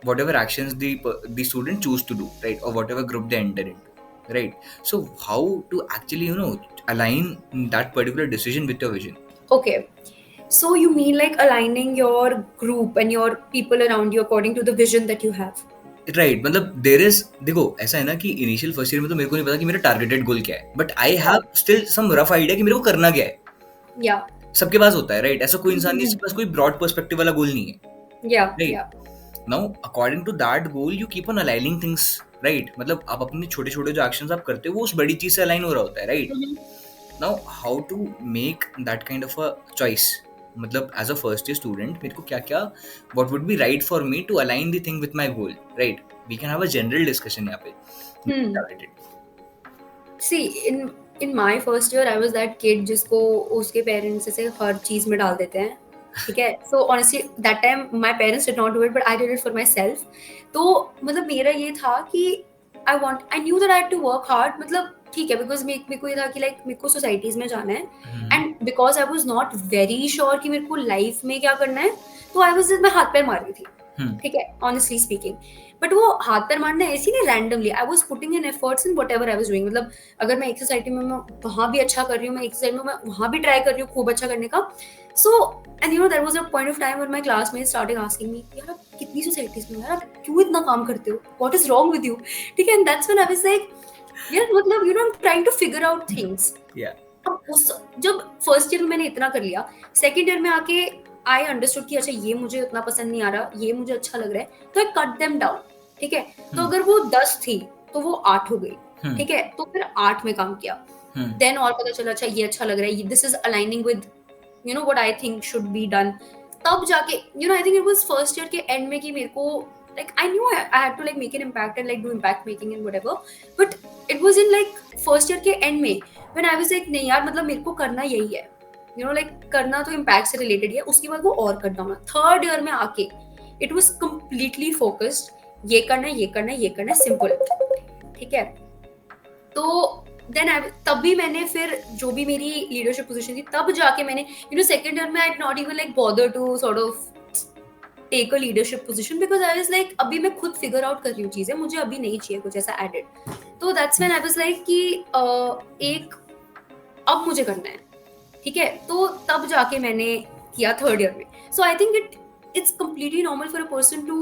whatever actions the student choose to do, right, or whatever group they enter into, right? So how to actually align that particular decision with your vision? Okay. So you mean like aligning your group and your people around you according to the vision that you have? Right मतलब there is देखो ऐसा है ना कि initial first year में तो मेरे को नहीं पता कि मेरा टारगेटेड गोल क्या है, but I have still some rough idea कि मेरे को करना क्या है. Yeah. सबके पास होता है, राइट? ऐसा कोई इंसान नहीं जिसके पास कोई ब्रॉड पर्सपेक्टिव वाला गोल नहीं है, Yeah. Right? Yeah. Now according to that goal you keep on aligning things, right? मतलब आप अपने छोटे छोटे जो एक्शंस आप करते हो वो उस बड़ी चीज से अलाइन हो रहा होता है, right? Now how to make that kind of a choice, मतलब as a first year student मेरे को क्या क्या what would be right for me to align the thing with my goal, right? We can have a general discussion यहाँ पे. See, in my first year I was that kid जिसको उसके parents ऐसे हर चीज में डाल देते हैं, ठीक है? So honestly that time my parents did not do it but I did it for myself. तो मतलब मेरा ये था कि I knew that I had to work hard, मतलब ठीक है, बिकॉज मेरे को ये था कि लाइक मेरे को सोसाइटीज में जाना है, and because I was not very sure कि मेरे को लाइफ में क्या करना है, तो आई वॉज मैं हाथ पैर मार रही थी, ठीक है, ऑनेस्टली स्पीकिंग. बट वो हाथ पैर मारना ऐसी नहीं randomly, I was putting in efforts in what ever I was doing. मतलब अगर मैं एक सोसाइटी में मैं वहाँ भी अच्छा कर रही हूँ, मैं एक सोसाइटी में मैं वहाँ भी ट्राई कर रही हूँ खूब अच्छा करने का. So and you know there was a point of time when my classmates started asking me, यार आप कितनी सोसाइटीज में, यार आप क्यों इतना काम करते हो, what is wrong with you, ठीक है? And that's when I was like, यार मतलब you know I am trying to figure out things. जब फर्स्ट ईयर में मैंने इतना कर लिया, सेकंड ईयर में आके आई अंडरस्टूड कि अच्छा ये मुझे उतना पसंद नहीं आ रहा, ये मुझे अच्छा लग रहा है, तो आई कट देम डाउन, ठीक है? तो अगर वो 10 थी तो वो 8 हो गई, ठीक है? तो फिर 8 में काम किया. देन और पता चला अच्छा ये अच्छा लग रहा है, this is aligning with you know what I think should be done. तब जाके you know I think it was first year के एंड में कि मेरे को like I knew I had to like make an impact and like do impact making and whatever, but it was in like first year के end में when I was like नहीं यार मतलब मेरे को करना यही है, you know like करना तो impact से related है, उसके बाद वो और करना होना. थर्ड ईयर में आके it was completely focused, ये करना है, ये करना है, ये करना है, सिंपल, ठीक है? तो देन तब भी मैंने फिर जो भी मेरी लीडरशिप पोजीशन थी तब जाके मैंने यू नो सेकंड ईयर में I not even like bother to sort of take a leadership position because I was like अभी मैं खुद फिगर आउट कर रही हूँ चीजें, मुझे अभी नहीं चाहिए कुछ ऐसा एडेड. तो that's when I was like कि एक अब मुझे करना है, ठीक है? तो तब जाके मैंने किया थर्ड ईयर में. So I think it's completely normal for a person to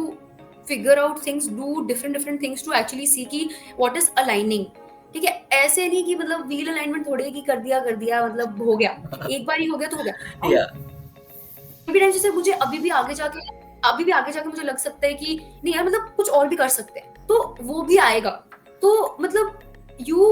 figure out things, do different things to actually see कि what is aligning, ठीक है? ऐसे नहीं कि मतलब व्हील अलाइनमेंट थोड़ी है कि कर दिया मतलब हो गया, एक बार ही हो गया तो हो गया. Yeah. भी टाइम जैसे मुझे अभी भी आगे जाके मुझे लग सकता है कि नहीं यार मतलब कुछ और भी कर सकते हैं, तो वो भी आएगा. तो मतलब you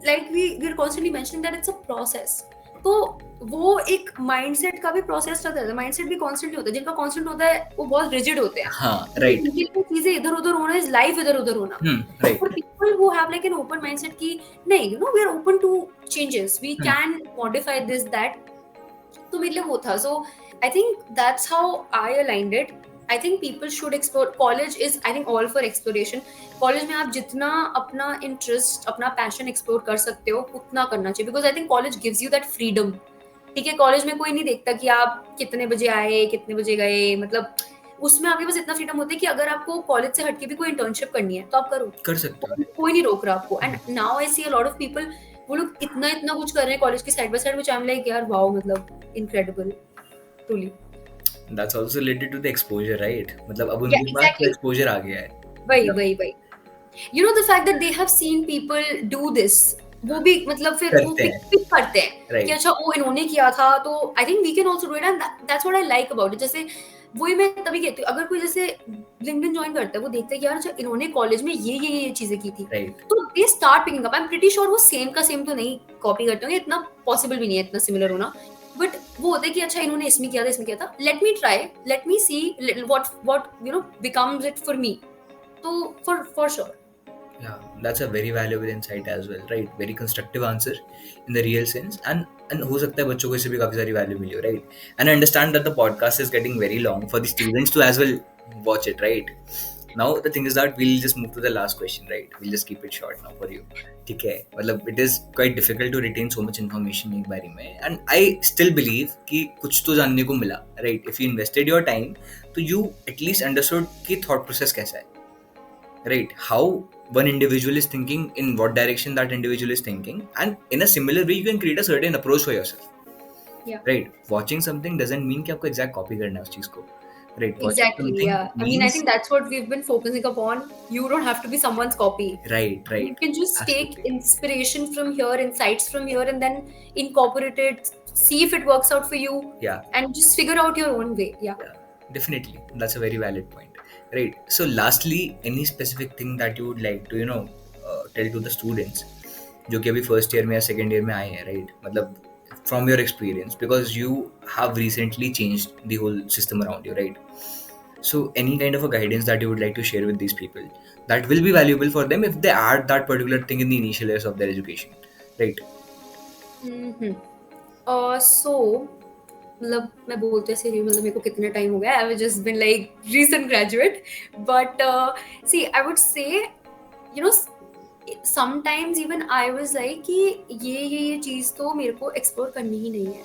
like we are constantly mentioning that it's a process. तो वो एक माइंडसेट का भी प्रोसेस रहता है, माइंडसेट भी कांस्टेंट होता है. जिनका कांस्टेंट होता है वो बहुत रिजिड होते हैं, हाँ, राइट. चीजें इधर उधर होना इज लाइफ इधर उधर होना. Right. For people who have like an open mindset की नहीं, you know we are open to changes, we can modify this that, तो मेरे लिए वो था. So I think that's how I aligned it. I think people should explore. College is I think all for exploration. College में आप जितना अपना interest, अपना passion explore कर सकते हो उतना करना चाहिए, because I think college gives you that freedom. ठीक है, कॉलेज में कोई नहीं देखता कि आप कितने बजे आए कितने बजे गए, मतलब उसमें आपके पास इतना फ्रीडम होता है कि अगर आपको कॉलेज से हटके भी कोई इंटर्नशिप करनी है तो आप करो, कर सकते हो. कोई नहीं रोक रहा आपको. And now I see a lot of people, वो लोग इतना कुछ कर रहे हैं कॉलेज की side by side, which I am like यार वाओ, मतलब incredible truly. That's also related to the exposure, right? मतलब अब उनके पास exposure आ गया है. वही you know the fact that they have seen people do this, वो भी मतलब फिर वो पिक करते हैं कि अच्छा वो इन्होंने किया था तो I think we can also do it. And that's what I like about it. जैसे वही मैं तभी कहती हूँ, अगर कोई जैसे लिंक्डइन ज्वाइन करता है, वो देखता है कि यार अच्छा इन्होंने कॉलेज में ये चीजें की थी, तो they start picking up. I am pretty sure वो सेम का सेम तो नहीं कॉपी करते होंगे, इतना पॉसिबल भी नहीं है इतना सिमिलर होना, बट वो होता है कि अच्छा इन्होंने इसमें किया था, let me try, let me see what you know becomes it for me. तो for sure. Yeah, that's a very valuable insight as well, right? Very constructive answer in the real sense, and हो सकता है बच्चों को इससे भी काफी सारी value मिली हो, right? And I understand that the podcast is getting very long for the students to as well watch it, right? Now the thing is that we'll just move to the last question, right? We'll just keep it short now for you. ठीक है, मतलब it is quite difficult to retain so much information एक बारी में, and I still believe कि कुछ तो जानने को मिला, right? If you invested your time, तो you at least understood कि thought process कैसा है, right? How one individual is thinking, in what direction that individual is thinking, and in a similar way you can create a certain approach for yourself. Yeah. Right? Watching something doesn't mean कि आपको exact copy करना है उस चीज को. Right? Watching Exactly, something yeah. I mean, I means think that's what we've been focusing upon. You don't have to be someone's copy. right. You can just take Absolutely. inspiration from here, insights from here, and then incorporate it, see if it works out for you, Yeah. and just figure out your own way. Yeah. Definitely, that's a very valid point. Right. So, lastly, any specific thing that you would like to tell to the students जो कि अभी first year में या second year में आए हैं, right? मतलब from your experience, because you have recently changed the whole system around you, right? So any kind of a guidance that you would like to share with these people that will be valuable for them if they add that particular thing in the initial years of their education, right? So मतलब मैं बोलते से रही हूँ, मतलब मेरे को कितना टाइम हो गया, I have just been like recent graduate, but see I would say you know sometimes even I was like कि ये चीज तो मेरे को एक्सप्लोर करनी ही नहीं है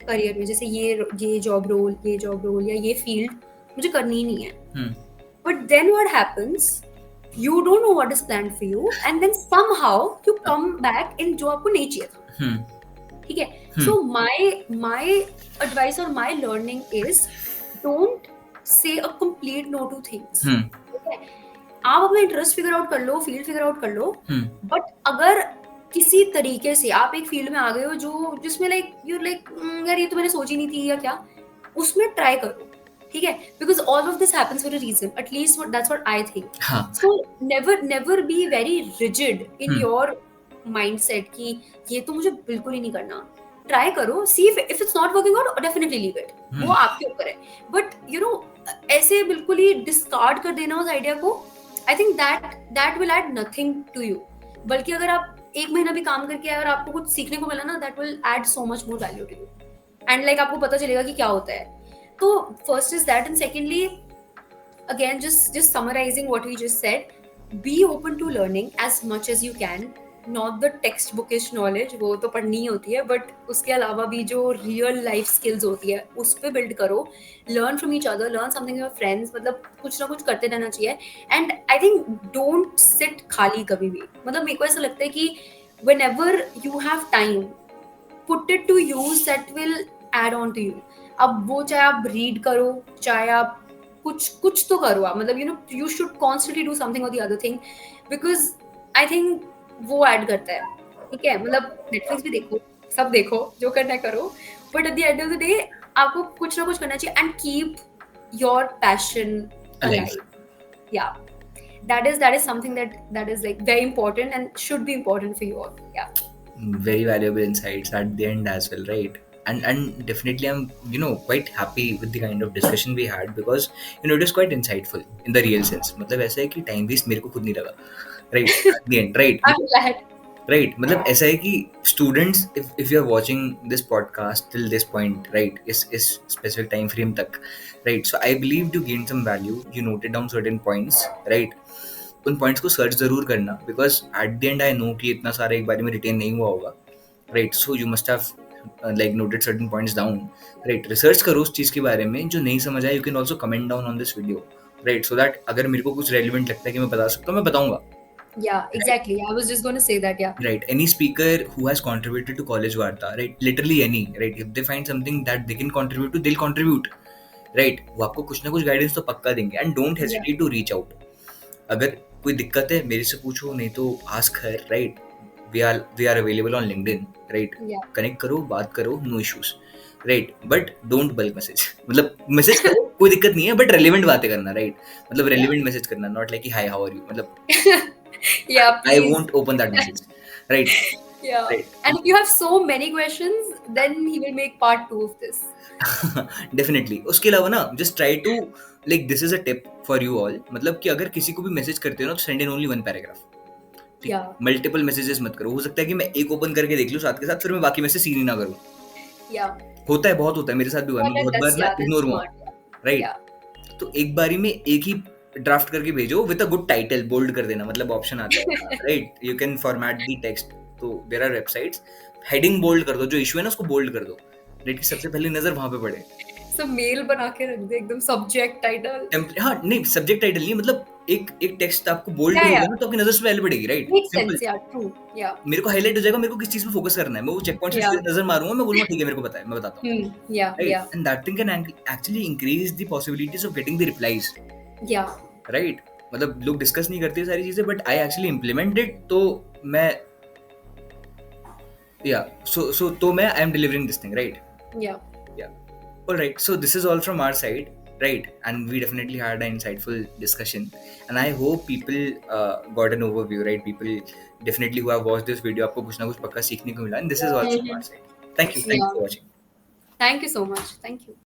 करियर में, जैसे ये जॉब रोल या ये फील्ड मुझे करनी ही नहीं है. But then what happens, you don't know what is planned for you, and then somehow you come back in जो आपको नहीं चाहिए था. ठीक है. सो माय एडवाइस और my learning is don't say a complete no to things. आप अपना इंटरेस्ट फिगर आउट कर लो, फील्ड फिगर आउट कर लो, बट अगर किसी तरीके से आप एक फील्ड में आ गए हो जो जिसमें लाइक यू लाइक यार ये तो मैंने सोची नहीं थी या क्या, उसमें ट्राई करो. ठीक है, because all of this happens for a reason, at least that's what I think. So never be very rigid in your mindset कि ये तो मुझे बिल्कुल ही नहीं करना. ट्राई करो, see if it's not working out, definitely leave it, वो आपके ऊपर है. बट यू नो ऐसे बिल्कुल ही डिस्कार्ड कर देना उस आइडिया को, I think that will add nothing to you. बल्कि अगर आप एक महीना भी काम करके आए और आपको कुछ सीखने को मिला ना, that will add so much more value to you, and like आपको पता चलेगा कि क्या होता है. तो first is that, and secondly again just summarizing what we just said, be open to learning as much as you can, not the textbookish knowledge, वो तो पढ़नी ही होती है, बट उसके अलावा भी जो रियल लाइफ स्किल्स होती है उस पर बिल्ड करो. Learn from each other, learn something your friends, मतलब कुछ ना कुछ करते रहना चाहिए. And I think don't sit खाली कभी भी. मतलब मेरे को ऐसा लगता है कि whenever you have time, put it to use, that will add on to you. अब वो चाहे आप रीड करो, चाहे आप कुछ तो करो आप, मतलब you should constantly do something or the other thing, because I think वो ऐड करता है. ठीक है, मतलब नेटफ्लिक्स भी देखो, सब देखो, जो करना है करो, but at the end of the day आपको कुछ ना कुछ करना चाहिए, and keep your passion alive. Yeah, that is something that is like very important and should be important for you all. Yeah, very valuable insights at the end as well, right? And definitely I'm quite happy with the kind of discussion we had, because it is quite insightful in the real sense. मतलब ऐसा है कि time waste मेरे को खुद नहीं लगा, right? At the end, right? I'm glad. Right, मतलब ऐसा है कि students, if you are watching this podcast till this point, right, इस specific time frame तक, right, so I believe you gained some value, you noted down certain points, right? उन points को search जरूर करना, because at the and I know कि इतना सारा एक बार में रिटेन नहीं हुआ होगा, right? So you must have like noted certain points down, right? Research करो उस चीज़ के बारे में, जो नहीं समझ आया you can also comment down on this video, right? So that अगर मेरे को कुछ रेलिवेंट लगता है कि मैं बता सकता हूँ, मैं बताऊंगा. Yeah, exactly. I was just going to say that. Yeah. Right. Any speaker who has contributed to College Varta, right? Literally any, right? If they find something that they can contribute to, they'll contribute, right? वो आपको कुछ ना कुछ guidance तो पक्का देंगे, and don't hesitate to reach out. अगर कोई दिक्कत है मेरे से पूछो, नहीं तो ask her, right? We are available on LinkedIn, right? Yeah. Connect करो, बात करो, no issues, right? But don't bulk message. मतलब मैसेज करो, कोई दिक्कत नहीं है, but relevant बातें करना, right? मतलब relevant मैसेज करना, not like hi how are you, मतलब Yeah, please. I won't open that message, right? Yeah. Right. And if you have so many questions, then he will make part 2 of this. Definitely. उसके अलावा ना, just try to like, this is a tip for you all, मतलब कि अगर किसी को भी message करते हो ना, तो send in only one paragraph. Yeah. Multiple messages मत करो. हो सकता है कि मैं एक ओपन करके देख लूं साथ के साथ, फिर मैं बाकी में से सीन ही ना करूं. Yeah. होता है, बहुत होता है, मेरे साथ भी हुआ है. मैं बहुत बार ना इग्नोर हुआ, राइट? तो एक बारी में एक ही ड्राफ्ट करके भेजो with a good title, bold कर देना, मतलब ऑप्शन आता है, right, you can format the text, तो there are websites, heading bold कर दो, जो इशू है ना उसको बोल्ड कर दो, राइट, कि सबसे पहली नजर वहां पे पड़े। सब मेल बना के रख दे एकदम, सब्जेक्ट टाइटल। हाँ नहीं, सब्जेक्ट टाइटल नहीं, मतलब एक एक टेक्स्ट आपको बोल्ड या होगा ना तो आपकी नजर से पहले पड़ेगी, राइट, मेक सिंपल। सेंस, या ट्रू, या मेरे को हाईलाइट हो जाएगा, मेरे को किस चीज पे फोकस करना है, मैं वो चेक पॉइंट से या सीधे नजर मारूंगा, मैं बोलूंगा ठीक है मेरे को पता है, मैं बताता हूँ, या राइट, या and that thing can actually increase the possibilities of getting the replies, या राइट। मतलब लोग डिस्कस नहीं करते सारी चीजें, but I actually implement it, तो मैं, या सो तो मैं I am delivering this thing, right, या yeah. All right, so this is all from our side, right, and we definitely had an insightful discussion, and I hope people got an overview, right, people definitely who have watched this video, आपको कुछ ना कुछ पक्का सीखने को मिला, and this is all from our side. Thank you या for watching. Thank you so much, thank you.